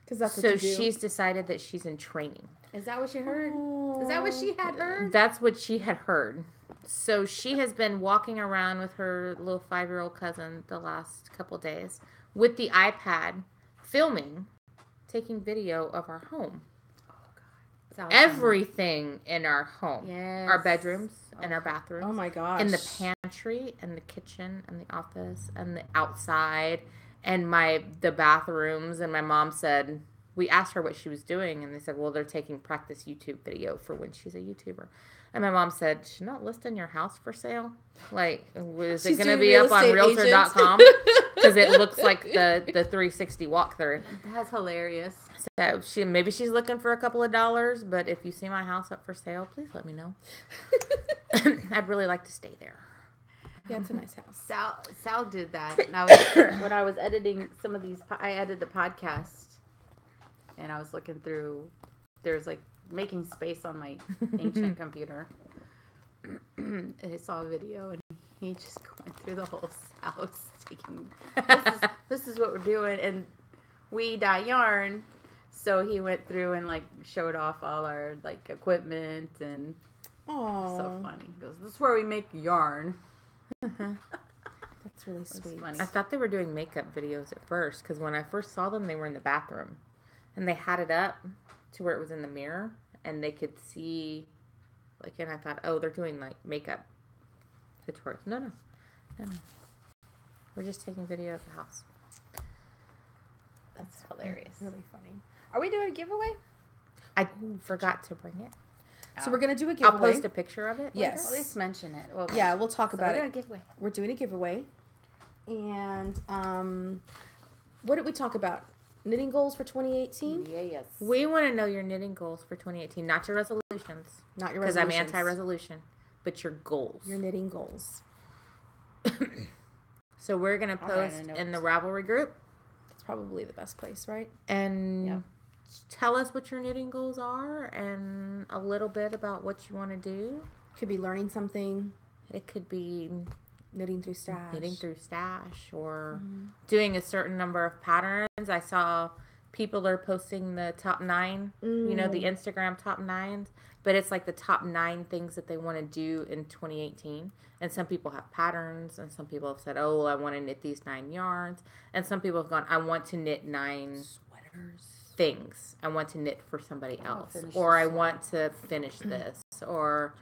Because that's so what you do. She's decided that she's in training. Is that what she heard? Is that what she had heard? That's what she had heard. So she has been walking around with her little 5-year-old cousin the last couple days with the iPad, filming, taking video of our home. Everything in our home. Yes. Our bedrooms and our bathrooms. Oh my gosh. In the pantry and the kitchen and the office and the outside and the bathrooms. And my mom said, we asked her what she was doing, and they said, well, they're taking practice YouTube video for when she's a YouTuber. And my mom said, she's not listing your house for sale? Like, is it going to be up on Realtor.com? Because it looks like the 360 walkthrough. That's hilarious. So maybe she's looking for a couple of dollars, but if you see my house up for sale, please let me know. I'd really like to stay there. Yeah, it's a nice house. Sal did that. And when I was editing some of these, I edited the podcast, and I was looking through. There's like making space on my ancient computer, and I saw a video, and he just went through the whole house, taking. This is what we're doing, and we dye yarn. So he went through and like showed off all our like equipment, and so funny. He goes, "This is where we make yarn." That's really sweet. I thought they were doing makeup videos at first, because when I first saw them, they were in the bathroom, and they had it up to where it was in the mirror, and they could see, like, and I thought, oh, they're doing like makeup tutorials. No. We're just taking video of the house. That's hilarious. Really funny. Are we doing a giveaway? I forgot to bring it. So we're going to do a giveaway. I'll post a picture of it. Yes. At least mention it. Well, yeah, we'll talk about it. We're doing a giveaway. We're doing a giveaway. And what did we talk about? knitting goals for 2018? Yes. We want to know your knitting goals for 2018, not your resolutions. Not your Because resolutions. I'm anti-resolution, but your goals. Your knitting goals. So we're going to post in the Ravelry group. It's probably the best place, right? And tell us what your knitting goals are and a little bit about what you want to do. Could be learning something. It could be knitting through stash. Or doing a certain number of patterns. I saw people are posting the top 9, you know, the Instagram top 9s, but it's like the top 9 things that they want to do in 2018. And some people have patterns, and some people have said, oh, I want to knit these 9 yarns. And some people have gone, I want to knit 9 sweaters things. I want to knit for somebody else. Or I want to finish this. Or,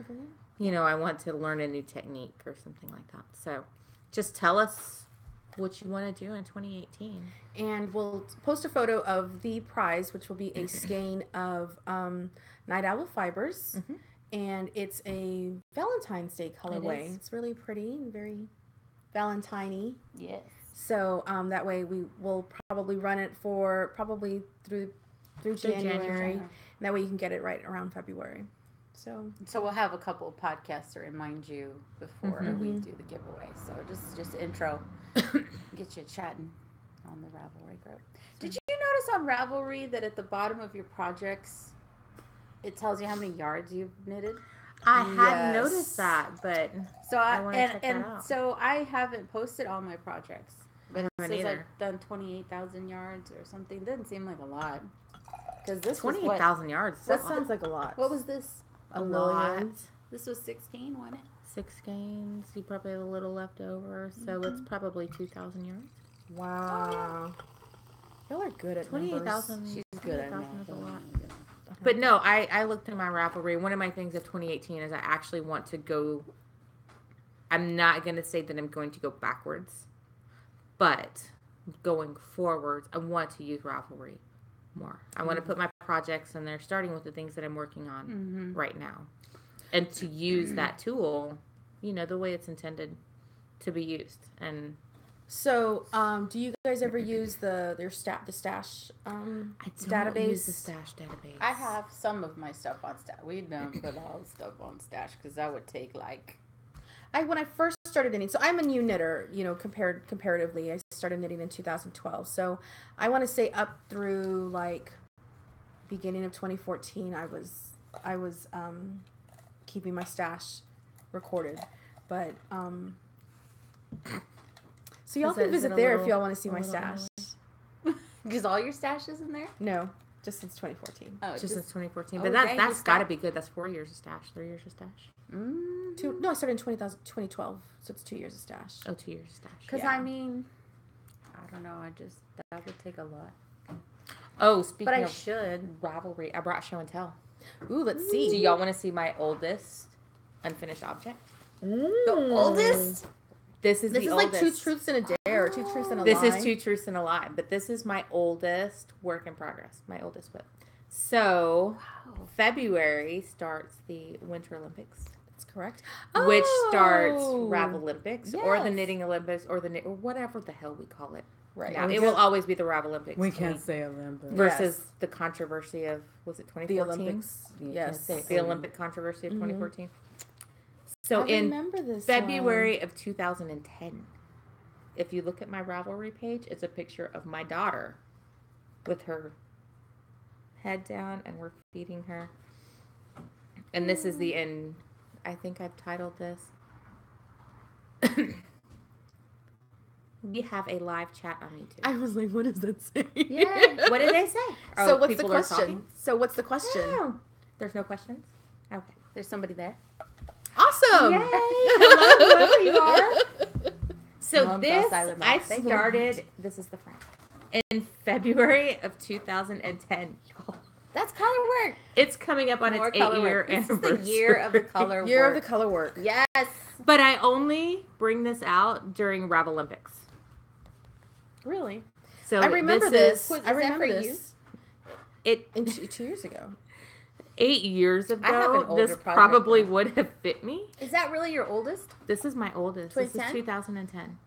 you know, I want to learn a new technique or something like that. So just tell us what you want to do in 2018. And we'll post a photo of the prize, which will be a skein of Night Owl fibers. And it's a Valentine's Day colorway. It's really pretty and very Valentine-y. Yes. So that way we will probably run it for probably through January. And that way you can get it right around February. So we'll have a couple of podcasts to remind you before we do the giveaway. So just intro, get you chatting on the Ravelry group. Did you notice on Ravelry that at the bottom of your projects, it tells you how many yards you've knitted? I hadn't noticed that, but so I want to check that out. So I haven't posted all my projects, but it says either. I've done 28,000 yards or something. It doesn't seem like a lot. Because this 28,000 yards. That sounds like a lot. What was this? A lot. This was 16, wasn't it? 6 games. You probably have a little left over, so it's probably 2,000 yards. Wow. Y'all are good at 28,000. She's good at math. Is a lot. But no, I looked in my Ravelry. One of my things of 2018 is I actually want to go. I'm not going to say that I'm going to go backwards, but going forwards, I want to use Ravelry more. I want to put my projects in there, starting with the things that I'm working on right now, and to use that tool, you know, the way it's intended to be used. And so, do you guys ever use the stash I don't database? use the stash database. I have some of my stuff on stash. We don't put all the stuff on stash because that would take like. When I first started knitting, so I'm a new knitter, you know, comparatively. I started knitting in 2012. So I want to say up through like beginning of 2014, I was keeping my stash recorded. But so y'all can visit there if y'all want to see my stash. Is all your stashes in there? No, just since 2014. Oh, just since 2014. But that's got to be good. That's 4 years of stash, 3 years of stash. No, I started in 2012, so it's 2 years of stash. Oh, 2 years of stash. Because I mean, I don't know. That would take a lot. Oh, speaking but I of should. Ravelry, I brought show and tell. Ooh, let's see. Do y'all want to see my oldest unfinished object? The oldest? This is like oldest. 2 truths and a dare, or 2 truths and a lie. This is 2 truths and a lie, but this is my oldest work in progress, my oldest whip. So, February starts the Winter Olympics. That's correct. Which starts Ravel Olympics, or the Knitting Olympics, or or whatever the hell we call it. Right. Now, it will always be the Ravel Olympics. We can't say Olympics. Versus the controversy of, was it 2014? The Olympics. Yes. The Olympic controversy of 2014. So I in remember this February of 2010, if you look at my Ravelry page, it's a picture of my daughter with her head down, and we're feeding her. And this is the end. I think I've titled this. We have a live chat on YouTube. I was like, what does that say? Yeah. What did they say? So what's the question? Oh, there's no questions? Okay. There's somebody there. Awesome. Yay. Hello, whoever you are. So I started, this is the front, in February of 2010. Y'all. That's color work. It's coming up on its 8-year anniversary. This is the year of the color work. Year of the color work. Yes. But I only bring this out during Ravel Olympics. Really? So I remember this. Was I remember that for this. It In 2 years ago. 8 years I have an ago, older this project probably now. would have fit me. Is that really your oldest? This is my oldest. This is 2010? 2010.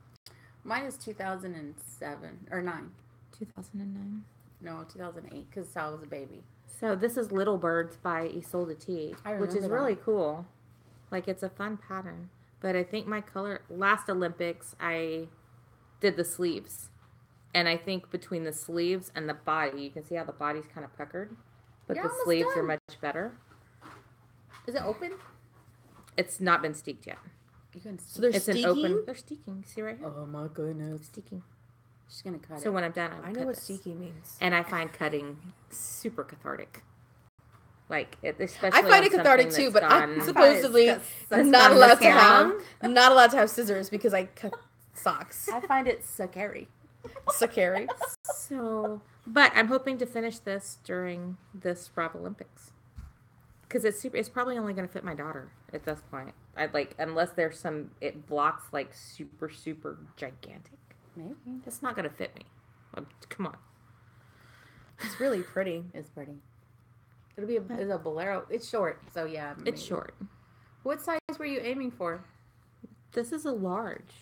Mine is 2007 or 9. 2009. No, 2008, because Sal was a baby. So this is Little Birds by Isolde T, which is really cool. Like, it's a fun pattern. But I think my color, last Olympics, I did the sleeves. And I think between the sleeves and the body, you can see how the body's kind of puckered. But the sleeves are much better. Is it open? It's not been steeked yet. So they're steeking? They're steeking. See right here? Oh my goodness. Steeking. She's going to cut it. So when I'm done, I know what steeking means. And I find cutting super cathartic. Like, especially I find it cathartic too, but I'm supposedly not allowed to have scissors because I cut socks. I find it scary. Scary. So, but I'm hoping to finish this during this Rav Olympics. Because it's probably only going to fit my daughter at this point. Unless there's it blocks like super, super gigantic. Maybe. It's not going to fit me. Come on. It's really pretty. It's pretty. It's a bolero. It's short, so yeah. Maybe. It's short. What size were you aiming for? This is a large.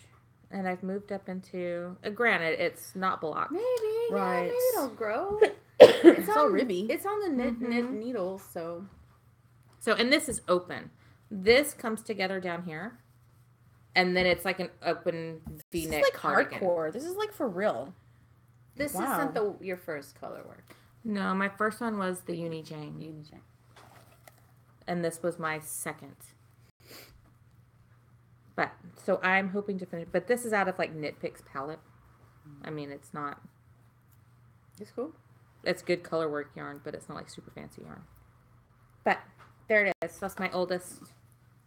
And I've moved up into, granted, it's not blocked. Maybe. Right. Yeah, maybe it'll grow. It's all ribby. It's on the knit needles, so. So, and this is open. This comes together down here. And then it's like an open V-neck This is like cardigan. hardcore. This is like for real. This isn't your first color work. No, my first one was the Uni Jane. And this was my second. But, so I'm hoping to finish. But this is out of like Knit Picks palette. I mean, it's not. It's cool. It's good color work yarn, but it's not like super fancy yarn. But there it is. That's my oldest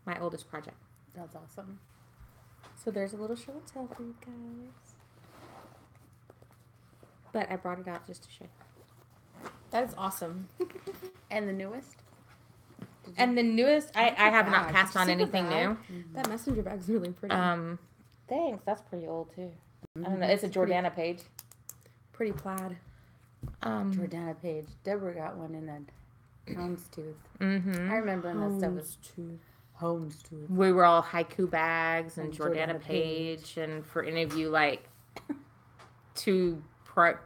project. That's awesome. So there's a little show and tell for you guys. But I brought it out just to show you. That is awesome. And the newest? And the newest, I have not cast on anything new. Mm-hmm. That messenger bag's really pretty. Thanks. That's pretty old too. I don't know. It's a Jordana page. Pretty plaid. Jordana page. Deborah got one in a houndstooth. Mm-hmm. I remember when that stuff was houndstooth. We were all haiku bags and Jordana page. And for any of you like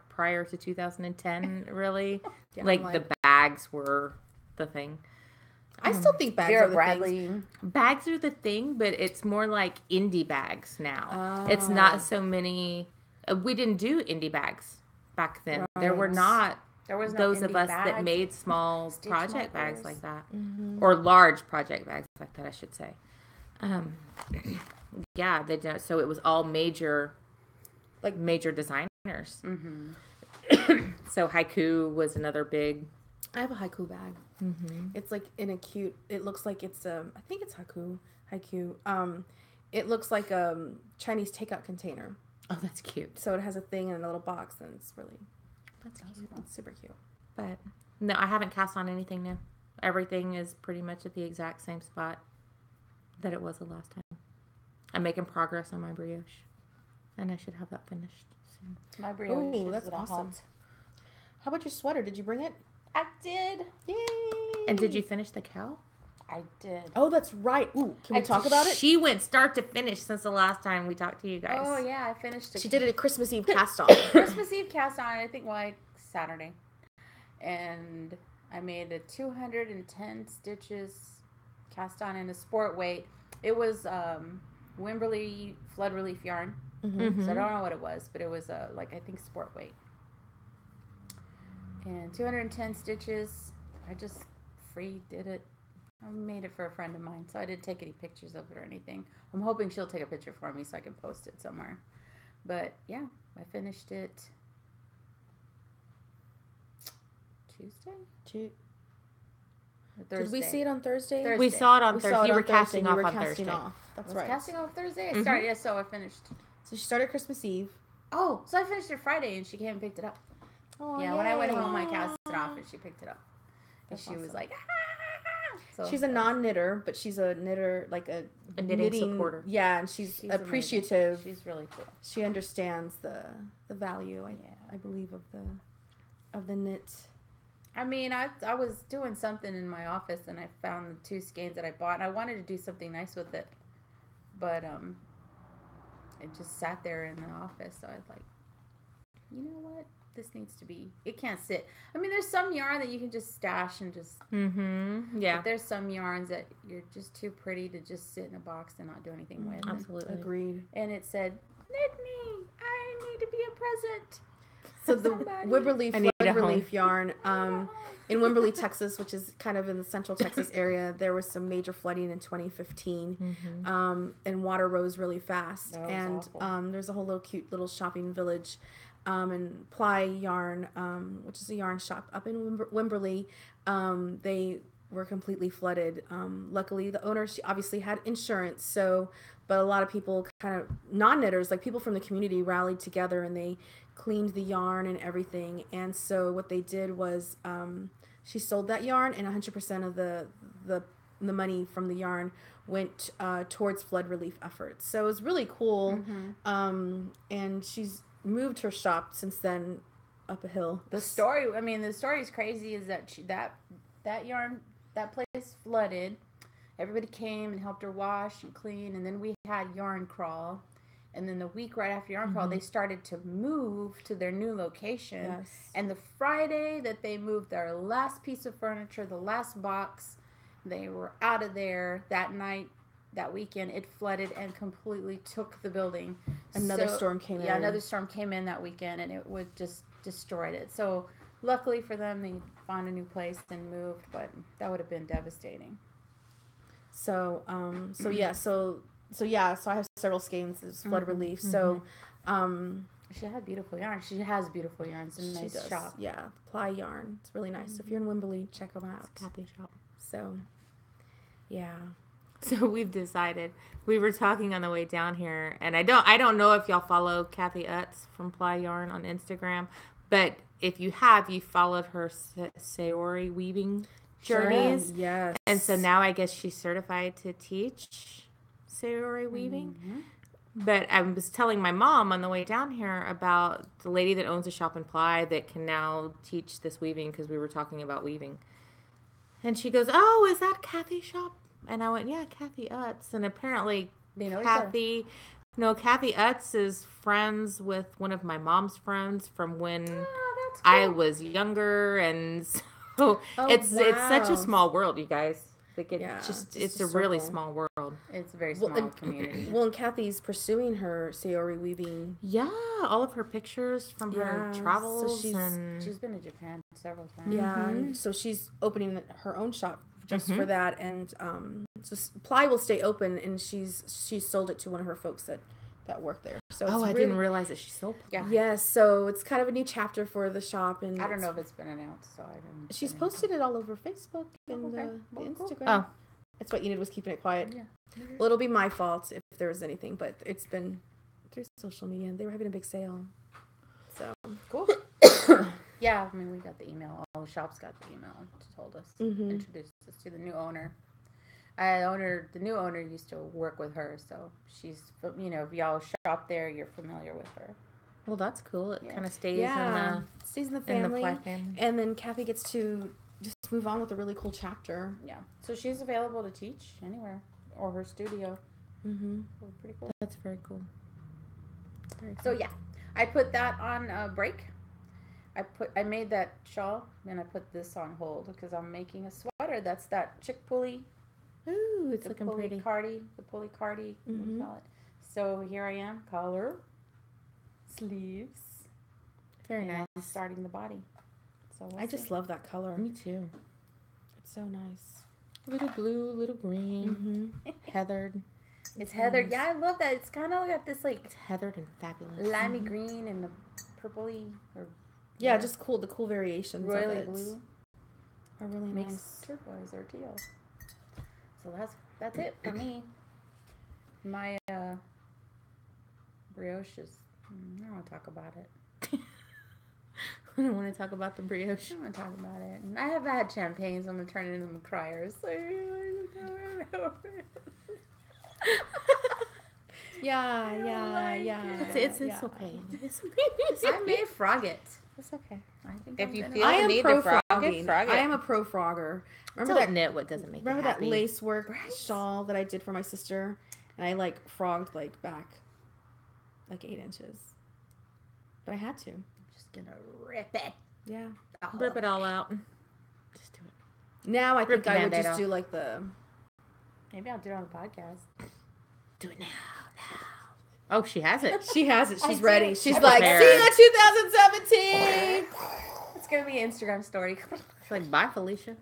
prior to 2010, really, Yeah, like the bags were the thing. I still think bags are the thing. Bags are the thing, but it's more like indie bags now. It's not so many. We didn't do indie bags back then. Right. There was those of us that made small project bags like that, or large project bags like that, I should say. Yeah, they don't. So it was all major designers. Mm-hmm. So haiku was another big. I have a haiku bag. Mm-hmm. It's like in a cute. It looks like it's I think it's haiku. It looks like a Chinese takeout container. Oh, that's cute. So it has a thing in a little box, and it's really that's cute. It's super cute. But no, I haven't cast on anything new. Everything is pretty much at the exact same spot that it was the last time. I'm making progress on my brioche, and I should have that finished soon. My brioche. Oh, that's awesome. How about your sweater? Did you bring it? I did. Yay! And did you finish the cow? I did. Oh, that's right. Ooh, can we talk about it? She went start to finish since the last time we talked to you guys. Oh, yeah, I finished it. She did it at Christmas Eve cast on. Christmas Eve cast on, I think, Saturday. And I made a 210 stitches cast on in a sport weight. It was Wimberley flood relief yarn. Mm-hmm. So I don't know what it was, but it was I think sport weight. And 210 stitches. I just free did it. I made it for a friend of mine, so I didn't take any pictures of it or anything. I'm hoping she'll take a picture for me so I can post it somewhere. But yeah, I finished it Tuesday? Did we see it on Thursday? We saw it on Thursday. You were casting off on Thursday. That's right. Casting off Thursday? I started, yeah, so I finished. So she started Christmas Eve. Oh, so I finished it Friday and she came and picked it up. Oh, yeah, when I went home, I cast it off and she picked it up. And she was like, ah! So she's a non-knitter, but she's a knitter, like a knitting supporter. Yeah, and she's appreciative. Amazing. She's really cool. She understands the value, I believe, of the knit. I mean, I was doing something in my office and I found the 2 skeins that I bought and I wanted to do something nice with it. But it just sat there in the office, so I was like, you know what? this needs to be. It can't sit. I mean, there's some yarn that you can just stash and just. Yeah. But there's some yarns that you're just too pretty to just sit in a box and not do anything with. Absolutely. Agreed. And it said, "Knit me. I need to be a present." So the Wimberley flood relief yarn, in Wimberley, Texas, which is kind of in the central Texas area, there was some major flooding in 2015, and water rose really fast. And there's a whole little cute little shopping village, and Ply Yarn, which is a yarn shop up in Wimberley. They were completely flooded. Luckily, the owner, she obviously had insurance, but a lot of people, kind of non-knitters, like people from the community, rallied together and they cleaned the yarn and everything. And so what they did was she sold that yarn, and 100% of the money from the yarn went towards flood relief efforts. So it was really cool. And she's moved her shop since then up a hill. The story is crazy. Is that that yarn, that place flooded. Everybody came and helped her wash and clean, and then we had yarn crawl. And then the week right after yarn crawl, they started to move to their new location. Yes. And the Friday that they moved their last piece of furniture, the last box, they were out of there. That night, that weekend, it flooded and completely took the building. Another storm came in. Yeah, another storm came in that weekend, and it would just destroyed it. So luckily for them, they found a new place and moved, but that would have been devastating. So I have several skeins. It's flood relief. So, she had beautiful yarn. She has beautiful yarns in a nice shop. Yeah, Ply Yarn. It's really nice. If you're in Wimberley, check them out. Happy shop. So, yeah. So we've decided. We were talking on the way down here, and I don't know if y'all follow Kathy Utz from Ply Yarn on Instagram, but if you have, you followed her Saori weaving journeys. Sure. Yes. And so now I guess she's certified to teach Saori weaving. But I was telling my mom on the way down here about the lady that owns a shop in Ply that can now teach this weaving, because we were talking about weaving. And she goes, "Oh, is that Kathy's shop?" And I went, "Yeah, Kathy Utz." And apparently Kathy Utz is friends with one of my mom's friends from when I was younger, and so it's such a small world, you guys. Like it's a really small world. It's a very small community. Well, and Kathy's pursuing her Saori weaving. Yeah, all of her pictures from her travels. So she's been to Japan several times. Yeah, and so she's opening her own shop just for that, and so Ply will stay open, and she's sold it to one of her folks that work there. So I didn't realize that she sold. Yeah. Yes, so it's kind of a new chapter for the shop, and I don't know if it's been announced, so I don't. She's posted it all over Facebook and the Instagram. Oh, that's why Enid was keeping it quiet. Yeah. Well, it'll be my fault if there was anything, but it's been through social media, and they were having a big sale. So cool. Yeah, I mean, we got the email. All the shops got the email. Told us, introduced us to the new owner. The new owner used to work with her, so she's, if y'all shop there, you're familiar with her. Well, that's cool. It kind of stays in the family. Ply family. And then Kathy gets to just move on with a really cool chapter. Yeah. So she's available to teach anywhere, or her studio. So pretty cool. That's very cool. So yeah, I put that on break. I made that shawl, and I put this on hold because I'm making a sweater. That's that chick pulley. Ooh, it's looking pretty. The pulley cardi, we call it. So here I am, collar, sleeves. Very nice. Starting the body. So I just love that color. Me too. It's so nice. Little blue, little green, heathered. It's heathered. Yeah, I love that. It's kind of got this It's heathered and fabulous. limey green and the purpley or just cool. The cool variations royally of it blue are really makes nice. turquoise or teal. So that's it for me. My brioche is. I don't want to talk about it. I don't want to talk about the brioche. I don't want to talk about it. And I have had champagne, so I'm going to turn it into criers. Yeah. It's okay. I may frog it. It's okay. I think If you gonna- feel I the am need pro to frog frogging. it, frog it. I am a pro frogger. Remember that knit what doesn't make Remember you that happy. lace work shawl that I did for my sister, and I frogged back 8 inches, but I had to. Just gonna rip it. Yeah. Rip it all out. Just do it. Now I think the I would Band-Aid just off. do like the. Maybe I'll do it on the podcast. Do it now. Oh, she has it. She has it. She's I ready. did. She's I'm like, prepared. see you 2017. It's gonna be an Instagram story. She's like, bye, Felicia.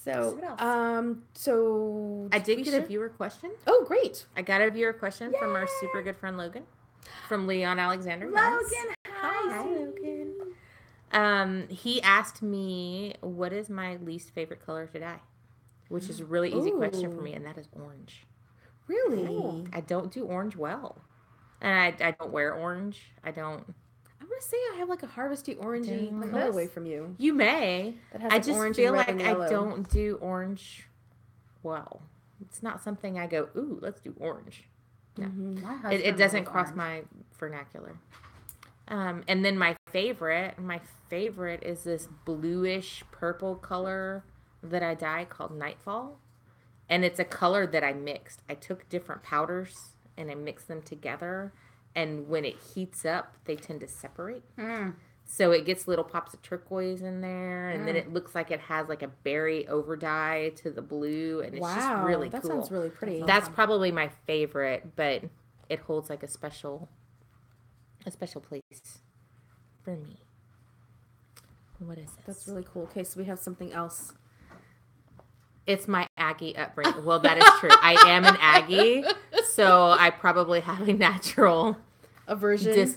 So, What else? so I did we get a viewer question. Oh, great. I got a viewer question from our super good friend Logan, from Leon Alexander. Logan, Hi, Logan. He asked me, what is my least favorite color to dye? Which is a really easy question for me, and that is orange. Really? I don't do orange well. And I don't wear orange. I don't. I'm gonna say I have like a harvesty orangey Damn. colorway from you. You may. That has I like just orange feel and red like and I yellow. don't do orange well. It's not something I go, ooh, let's do orange. No. Mm-hmm. It doesn't cross my vernacular. And then my favorite is this bluish purple color that I dye called Nightfall. And it's a color that I mixed. I took different powders and I mixed them together. And when it heats up, they tend to separate. So it gets little pops of turquoise in there. And then it looks like it has like a berry over dye to the blue. And it's just really that cool. sounds really pretty. That's probably my favorite, but it holds like a special place for me. What is this? That's really cool. Okay, so we have something else. It's my Aggie upbringing. Well, that is true. I am an Aggie, so I probably have a natural aversion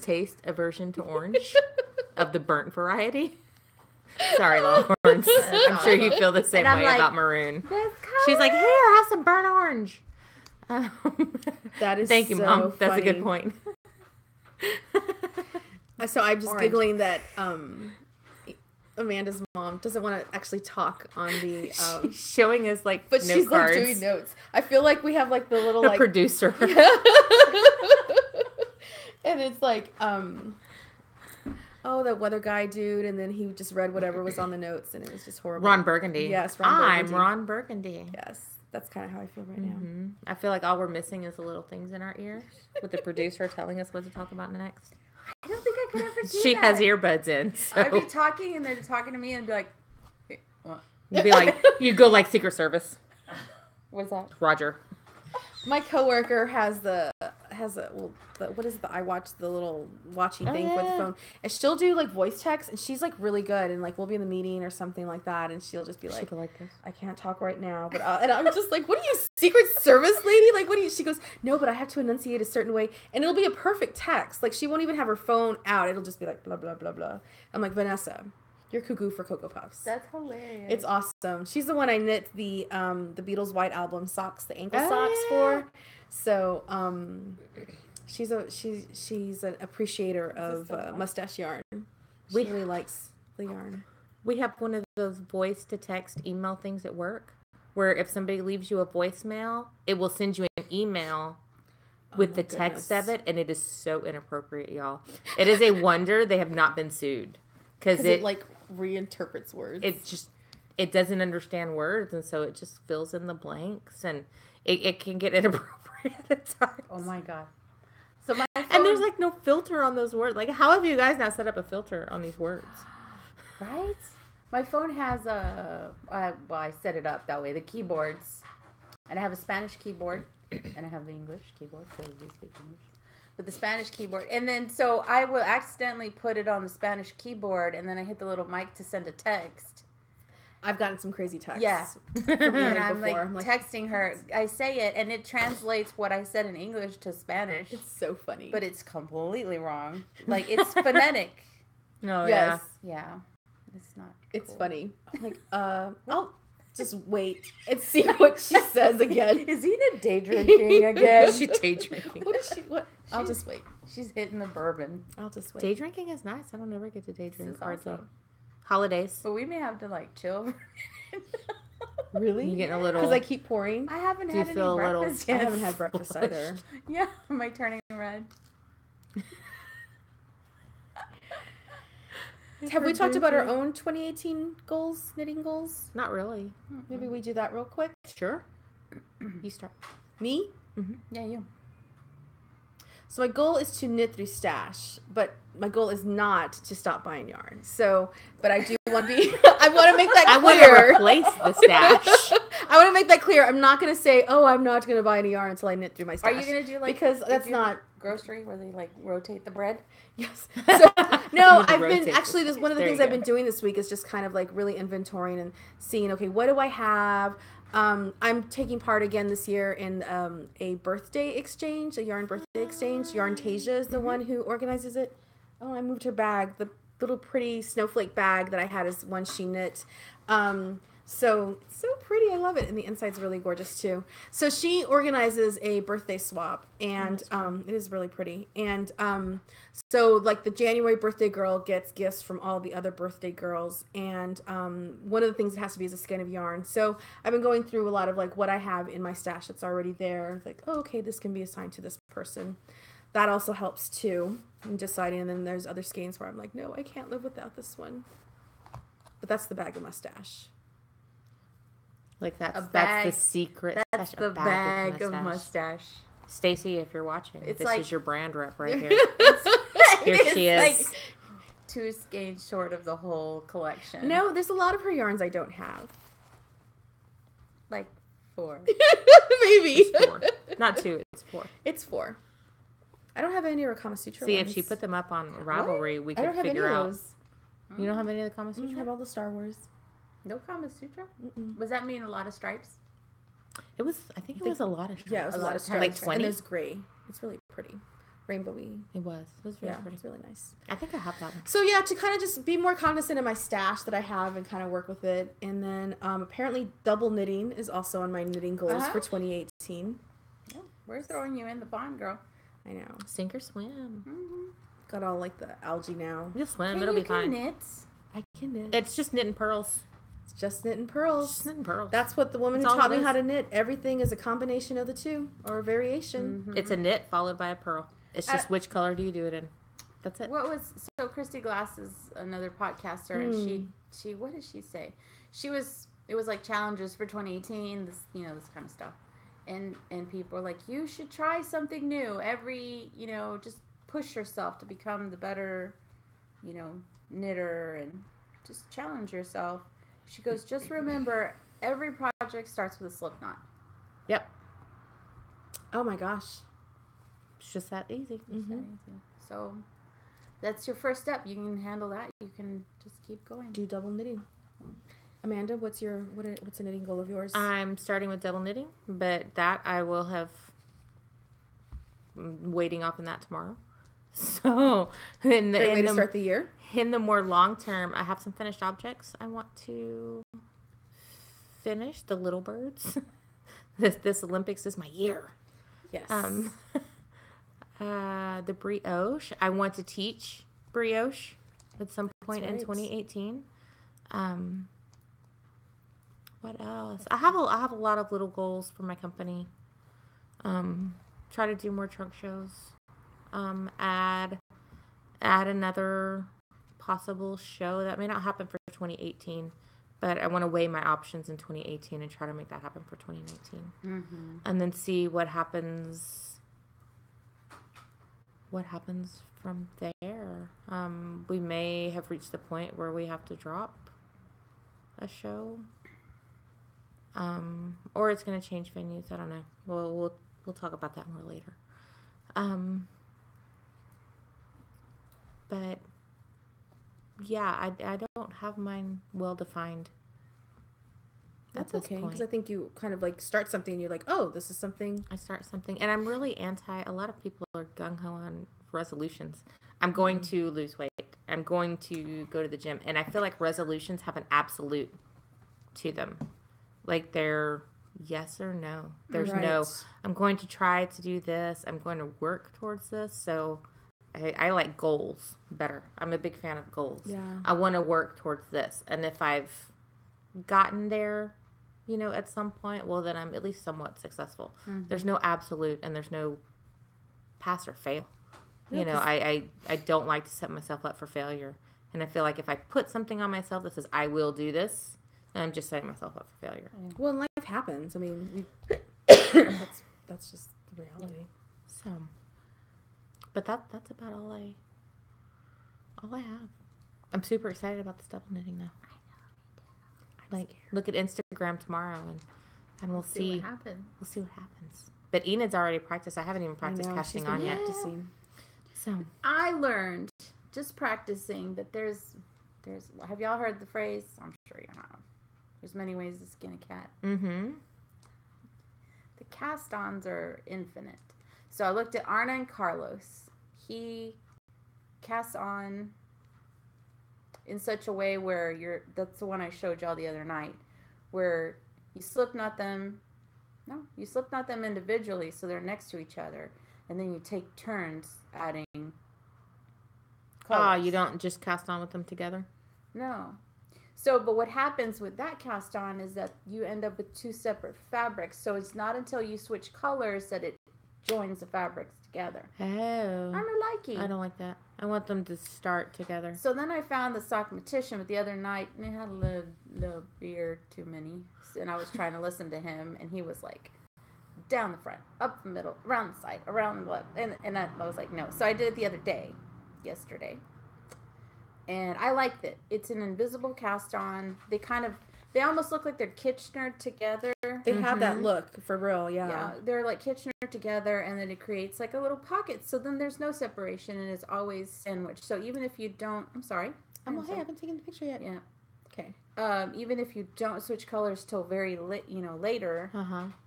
to orange of the burnt variety. Sorry, Longhorns. I'm sure you feel the same way about maroon. She's like, here, have some burnt orange. That is Thank you, so Mom. That's a funny. good point. So I'm just Orange. giggling that Amanda's mom doesn't want to actually talk on the She's showing us like but note she's cards. like doing notes. I feel like we have like the little The like producer. and it's like oh, that weather guy dude, and then he just read whatever was on the notes, and it was just horrible. Ron Burgundy. Yes, Ron I'm Burgundy. Ron Burgundy. Yes, that's kind of how I feel right now. Mm-hmm. I feel like all we're missing is the little things in our ears with the producer telling us what to talk about next. I don't think I could ever do She that. has earbuds in, so I'd be talking and they're talking to me and be like, hey, what? you'd be like, you go like Secret Service. What's that? Roger. My coworker has what is the iWatch, the little watching thing for the phone, and she'll do like voice text, and she's like really good, and like we'll be in the meeting or something like that, and she'll just be like, like this. I can't talk right now, but and I'm just like, what are you, Secret Service lady? Like, what are you? She goes, no, but I have to enunciate a certain way, and it'll be a perfect text. Like, she won't even have her phone out. It'll just be like blah blah blah blah. I'm like, Vanessa, you're cuckoo for Cocoa Puffs. That's hilarious. It's awesome. She's the one I knit the Beatles White Album socks, the ankle socks for. So she's an appreciator of mustache yarn. She really likes the yarn. We have one of those voice to text email things at work where if somebody leaves you a voicemail, it will send you an email with the text of it, and it is so inappropriate, y'all. It is a wonder they have not been sued because it like reinterprets words. It doesn't understand words, and so it just fills in the blanks, and it can get inappropriate at times. Oh my god. So my phone, And there's like no filter on those words. Like, how have you guys now set up a filter on these words? right? My phone has I set it up that way. The keyboards, and I have a Spanish keyboard, and I have the English keyboard because we speak English. But the Spanish keyboard, and then so I will accidentally put it on the Spanish keyboard, and then I hit the little mic to send a text. I've gotten some crazy texts. Yeah. from And Enid I'm like, before. texting her. I say it, and it translates what I said in English to Spanish, It's so funny. but it's completely wrong. Like, it's phonetic. No, yes, Yeah, it's not. it's cool. funny. I'm like, I'll just wait and see what she says again. Is Enid day drinking again? She day drinking. What is she? What? I'll just wait. She's hitting the bourbon. I'll just wait. Day drinking is nice. I don't ever get to day drink is hardly. awesome. Holidays. But we may have to like chill. Really? You getting a little. Because I keep pouring. I haven't Do you had feel a any little- breakfast I yet. haven't had breakfast either. Yeah, am I turning red? Have we talked about our own 2018 goals, knitting goals? Not really. Maybe we do that real quick. Sure. You start. Me? Yeah, you. So my goal is to knit through stash, but my goal is not to stop buying yarn. So, but I do want to be. I want to make that I clear. want to replace the stash. I want to make that clear. I'm not going to say, "Oh, I'm not going to buy any yarn until I knit through my stash." Are you going to do like because that's not grocery where they like rotate the bread? Yes. So, no, With the I've been rotate actually. This one of the There things you I've go. been doing this week is just kind of like really inventorying and seeing. Okay, what do I have? I'm taking part again this year in a birthday exchange, a yarn birthday exchange. Yarntasia is the one who organizes it. Oh, I moved her bag. The little pretty snowflake bag that I had is one she knit. So pretty. I love it. And the inside's really gorgeous too. So she organizes a birthday swap, and it is really pretty. And so like the January birthday girl gets gifts from all the other birthday girls, and one of the things that has to be is a skein of yarn. So I've been going through a lot of like what I have in my stash that's already there. Like, oh, okay, this can be assigned to this person. That also helps too in deciding. And then there's other skeins where I'm like, no, I can't live without this one. But that's the bag of mustache. Like that's bag. the secret. That's stash, the a bag of mustache. mustache. Stacy, if you're watching, It's this like- is your brand rep right here. It Here she is. Like 2 skeins short of the whole collection. No, there's a lot of her yarns I don't have. Like 4. Maybe. It's 4. Not 2, it's 4. It's 4. I don't have any of her Kama Sutra See, ones. if she put them up on Ravelry, we I don't could have any figure of out. those. You don't have any of the Kama I don't Sutra? have all the Star Wars. No Kama Sutra? Mm-mm. Does that mean a lot of stripes? It was. I think it was a lot of. Yeah, it was a lot of stripes. Like And 20. there's gray. It's really pretty. Rainbowy. It was. It was very Yeah, pretty. it's really nice. I think I have that one. So yeah, to kind of just be more cognizant of my stash that I have and kind of work with it. And then apparently double knitting is also on my knitting goals for 2018. Yeah, we're throwing you in the pond, girl. I know. Sink or swim. Mm-hmm. Got all like the algae now. You'll swim. Hey, It'll you be fine. can knit. I can knit. It's just knitting pearls. It's just knitting pearls. Just knitting pearls. That's what the woman That's who all taught it me how is. to knit. Everything is a combination of the two or a variation. Mm-hmm. It's a knit followed by a pearl. It's just which color do you do it in. That's it. What was so Christy Glass is another podcaster, and she what did she say? It was like challenges for 2018, this this kind of stuff, and people are like, you should try something new every just push yourself to become the better knitter and just challenge yourself. She goes, just remember every project starts with a slip knot. Yep. Oh my gosh. It's just that easy. Mm-hmm. So that's your first step. You can handle that. You can just keep going. Do double knitting. Amanda, what's a knitting goal of yours? I'm starting with double knitting, but that I will have waiting off on that tomorrow. So Great way to start the year. In the more long term, I have some finished objects. I want to finish the little birds. This Olympics is my year. Yes. The brioche. I want to teach brioche at some point in right. 2018. What else? I have a lot of little goals for my company. Try to do more trunk shows. Add another possible show that may not happen for 2018, but I want to weigh my options in 2018 and try to make that happen for 2019. Mm-hmm. And then see what happens from there. We may have reached the point where we have to drop a show. Or it's going to change venues. I don't know. We'll talk about that more later. But yeah, I don't have mine well defined. That's okay, because I think you kind of like start something and you're like, oh, this is something. I start something, and I'm really a lot of people are gung-ho on resolutions. I'm going to lose weight. I'm going to go to the gym. And I feel like resolutions have an absolute to them. Like they're yes or no. There's no, I'm going to try to do this. I'm going to work towards this. So I like goals better. I'm a big fan of goals. Yeah. I want to work towards this. And if I've gotten there, at some point, well, then I'm at least somewhat successful. Mm-hmm. There's no absolute and there's no pass or fail. I don't like to set myself up for failure. And I feel like if I put something on myself that says, I will do this, then I'm just setting myself up for failure. Well, life happens. I mean, that's just the reality. So, But that's about all I have. I'm super excited about this double knitting though. Like, look at Instagram tomorrow and we'll see what happens. We'll see what happens. But Enid's already practiced. I haven't even practiced casting on yet. So I learned just practicing that there's have y'all heard the phrase? I'm sure you have. There's many ways to skin a cat. Mm-hmm. The cast-ons are infinite. So I looked at Arna and Carlos. He casts on in such a way where that's the one I showed y'all the other night, where you slip knot them individually so they're next to each other, and then you take turns adding colors. You don't just cast on with them together? No. So, but what happens with that cast on is that you end up with two separate fabrics. So it's not until you switch colors that it joins the fabrics together. Oh. I'm not liking. I don't like that. I want them to start together. So then I found the Sockmatician the other night, and it had a little beer too many. And I was trying to listen to him, and he was like, down the front, up the middle, around the side, around the left. And I was like, no. So I did it the other day, yesterday. And I liked it. It's an invisible cast on. They almost look like they're Kitchener together. They have that look, for real, Yeah, they're like Kitchener together, and then it creates like a little pocket. So then there's no separation, and it's always sandwiched. So even if you don't, I'm sorry. I haven't taken the picture yet. Yeah. Okay. Even if you don't switch colors till very later,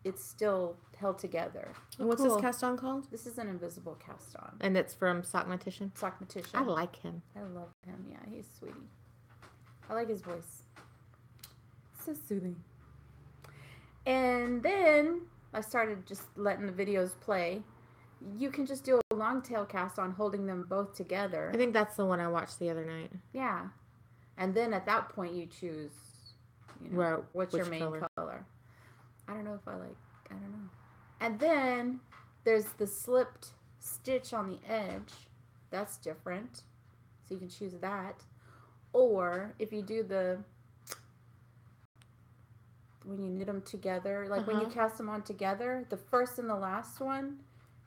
it's still held together. And what's this cast on called? This is an invisible cast on. And it's from Sockmatician? Sockmatician. I like him. I love him. Yeah, he's sweetie. I like his voice. So soothing. And then I started just letting the videos play. You can just do a long tail cast on holding them both together. I think that's the one I watched the other night. Yeah. And then at that point you choose, what's your main color. I don't know. And then there's the slipped stitch on the edge. That's different. So you can choose that. Or if you do when you knit them together, like when you cast them on together, the first and the last one,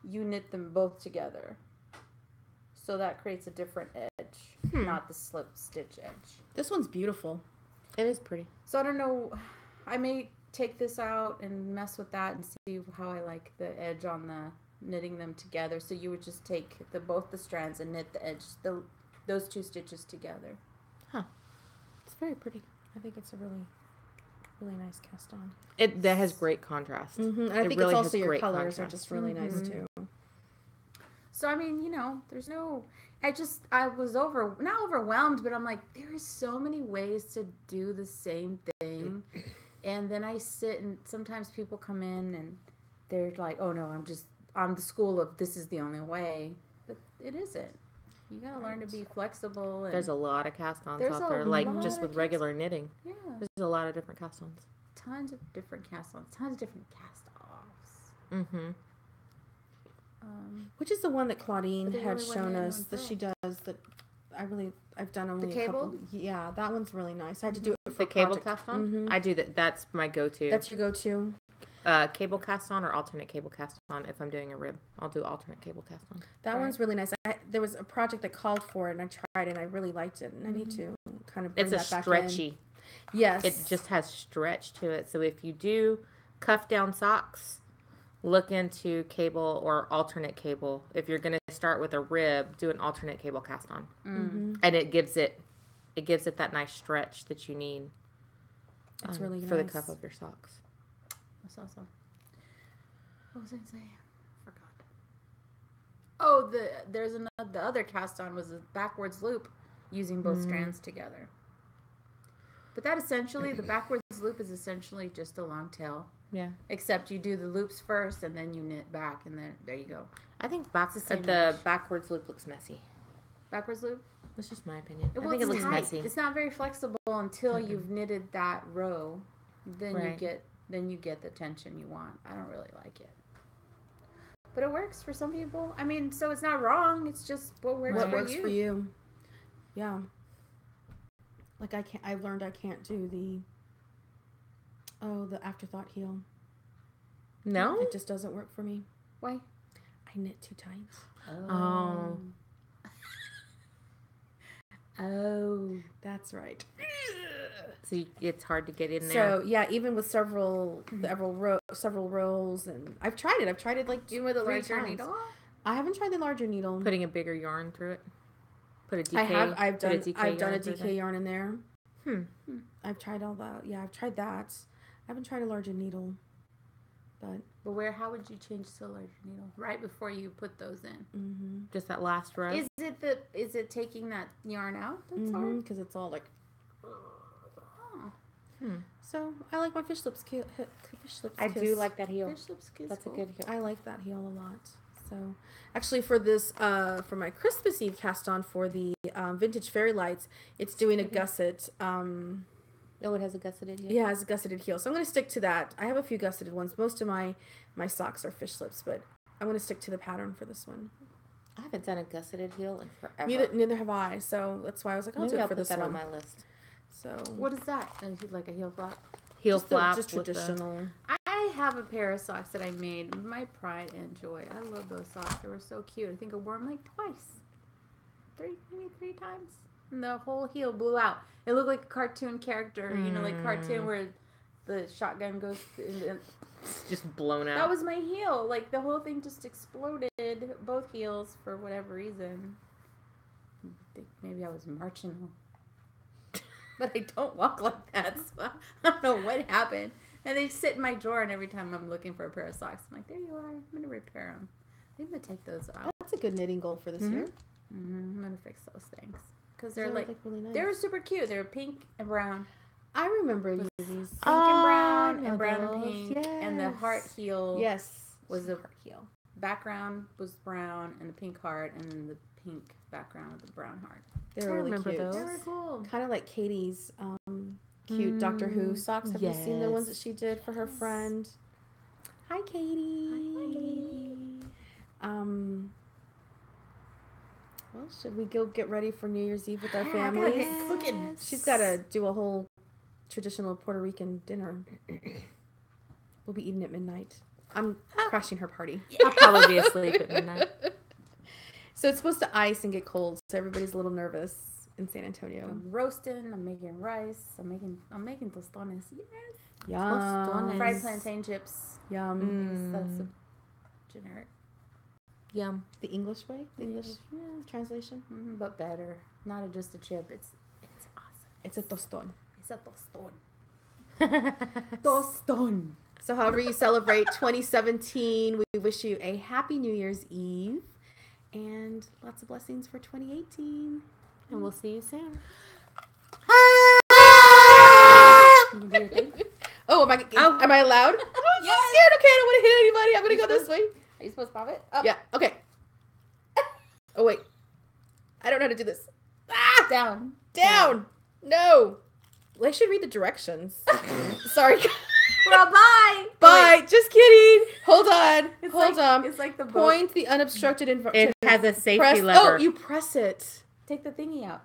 you knit them both together. So that creates a different edge, not the slip stitch edge. This one's beautiful. It is pretty. So I don't know. I may take this out and mess with that and see how I like the edge on the knitting them together. So you would just take both the strands and knit the edge, those two stitches together. Huh. It's very pretty. I think it's a really, really nice cast on. That has great contrast. Mm-hmm. I think really it's also your colors are just really nice too. So I mean, there's no. I was not overwhelmed, but I'm like, there is so many ways to do the same thing, and then I sit and sometimes people come in and they're like, oh no, I'm the school of this is the only way, but it isn't. You gotta learn to be flexible. And there's a lot of cast-ons out there, like just with regular knitting. Yeah, there's a lot of different cast-ons. Tons of different cast-ons, tons of different cast-offs. Mm-hmm. Which is the one that Claudine had really shown us that she does that I've done only the cable? a couple. Yeah, that one's really nice. I had to do it for the cable cast on. Mm-hmm. I do that. That's my go-to. That's your go-to. Cable cast on or alternate cable cast on. If I'm doing a rib, I'll do alternate cable cast on. That one's really nice. There was a project that called for it, and I tried it, and I really liked it, and I need to kind of bring that back in. It's a stretchy. Yes. It just has stretch to it. So if you do cuff down socks, look into cable or alternate cable. If you're going to start with a rib, do an alternate cable cast on. Mm-hmm. And it gives it that nice stretch that you need. That's really nice. For the cuff of your socks. That's awesome. What was I saying? I forgot. Oh, the other cast on was a backwards loop using both strands together. But that essentially, the backwards loop is essentially just a long tail. Yeah. Except you do the loops first and then you knit back and then there you go. I think the backwards loop looks messy. Backwards loop? That's just my opinion. I think it looks messy. It's not very flexible until you've knitted that row. Then you get the tension you want. I don't really like it. But it works for some people. I mean, so it's not wrong. It's just what works for you. Yeah. Like I learned I can't do the afterthought heel. No? It just doesn't work for me. Why? I I knit too tight. Oh. Oh. That's right. So it's hard to get in there. So yeah, even with several rows, and I've tried it. Like Even with a 3 larger times. needle? I haven't tried the larger needle. Putting a bigger yarn through it. Put a DK. I've done a yarn DK yarn in there. Hmm. I've tried all that. Yeah, I've tried that. I haven't tried a larger needle. But how would you change to a larger needle? Right before you put those in. Just that last row. Is it taking that yarn out? That's hard. Because it's all like. Oh. So I like my fish lips. I do like that heel. Fish lips kiss. That's a good heel. I like that heel a lot. So actually for this for my Christmas Eve cast on for the vintage fairy lights, it's doing a gusset. Oh, it has a gusseted heel? Yeah, it has a gusseted heel. So I'm going to stick to that. I have a few gusseted ones. Most of my socks are fish lips, but I'm going to stick to the pattern for this one. I haven't done a gusseted heel in forever. Neither have I. So that's why I was like, I'll do it for this one. I'll put that on my list. So what is that? Like a heel flap? Heel flap. Just traditional. I have a pair of socks that I made. My pride and joy. I love those socks. They were so cute. I think I wore them like twice. Maybe three times. And the whole heel blew out. It looked like a cartoon character, like cartoon where the shotgun goes just blown out. That was my heel. Like the whole thing just exploded. Both heels for whatever reason. I think maybe I was marching. But I don't walk like that, so I don't know what happened. And they sit in my drawer, and every time I'm looking for a pair of socks, I'm like, there you are. I'm going to repair them. I'm going to take those out. That's a good knitting goal for this year. I'm going to fix those things. Because they're like really nice. They were super cute. They were pink and brown. I remember these. Pink and brown, and brown those. and pink. Yes. And the heart heel was the heart heel. background was brown, and the pink heart, and then the pink background with the brown heart. They were really cute. They were cool. Kind of like Katie's cute Doctor Who socks. Have you seen the ones that she did for her friend? Hi, Katie. Well, should we go get ready for New Year's Eve with our families? Yes. Cooking. She's got to do a whole traditional Puerto Rican dinner. We'll be eating at midnight. I'm crashing her party. I'll probably be asleep at midnight. So it's supposed to ice and get cold, so everybody's a little nervous in San Antonio. I'm roasting. I'm making rice. I'm making tostones. Yes. Yum. Fried plantain chips. Yum. That's a generic. Yum. The English way? The English translation? But better. Not just a chip. It's awesome. It's a toston. It's a toston. Toston. So however you celebrate 2017, we wish you a happy New Year's Eve and lots of blessings for 2018. And we'll see you soon. Oh, am I allowed? I'm so scared. Okay, I don't want to hit anybody. I'm going to go this way. Are you supposed to pop it? Up. Yeah, okay. Oh, wait. I don't know how to do this. Down. No. Well, I should read the directions. Sorry. Well, bye. Bye. Wait. Just kidding. Hold on. It's like the boat. Point the unobstructed It has a safety lever. Oh, you press it. Take the thingy out.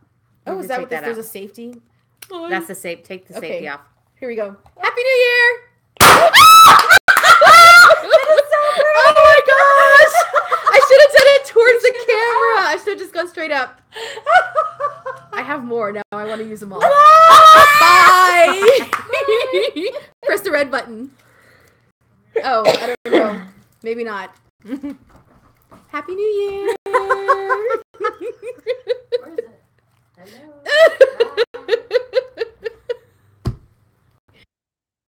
Oh, is that what there's a safety? That's the safe. Take the safety off. Here we go. Happy New Year. Oh my gosh! I should have done it towards the camera. I should have just gone straight up. I have more now. I want to use them all. Bye. Press the red button. Oh, I don't know. Maybe not. Happy New Year. Where is it? Hello.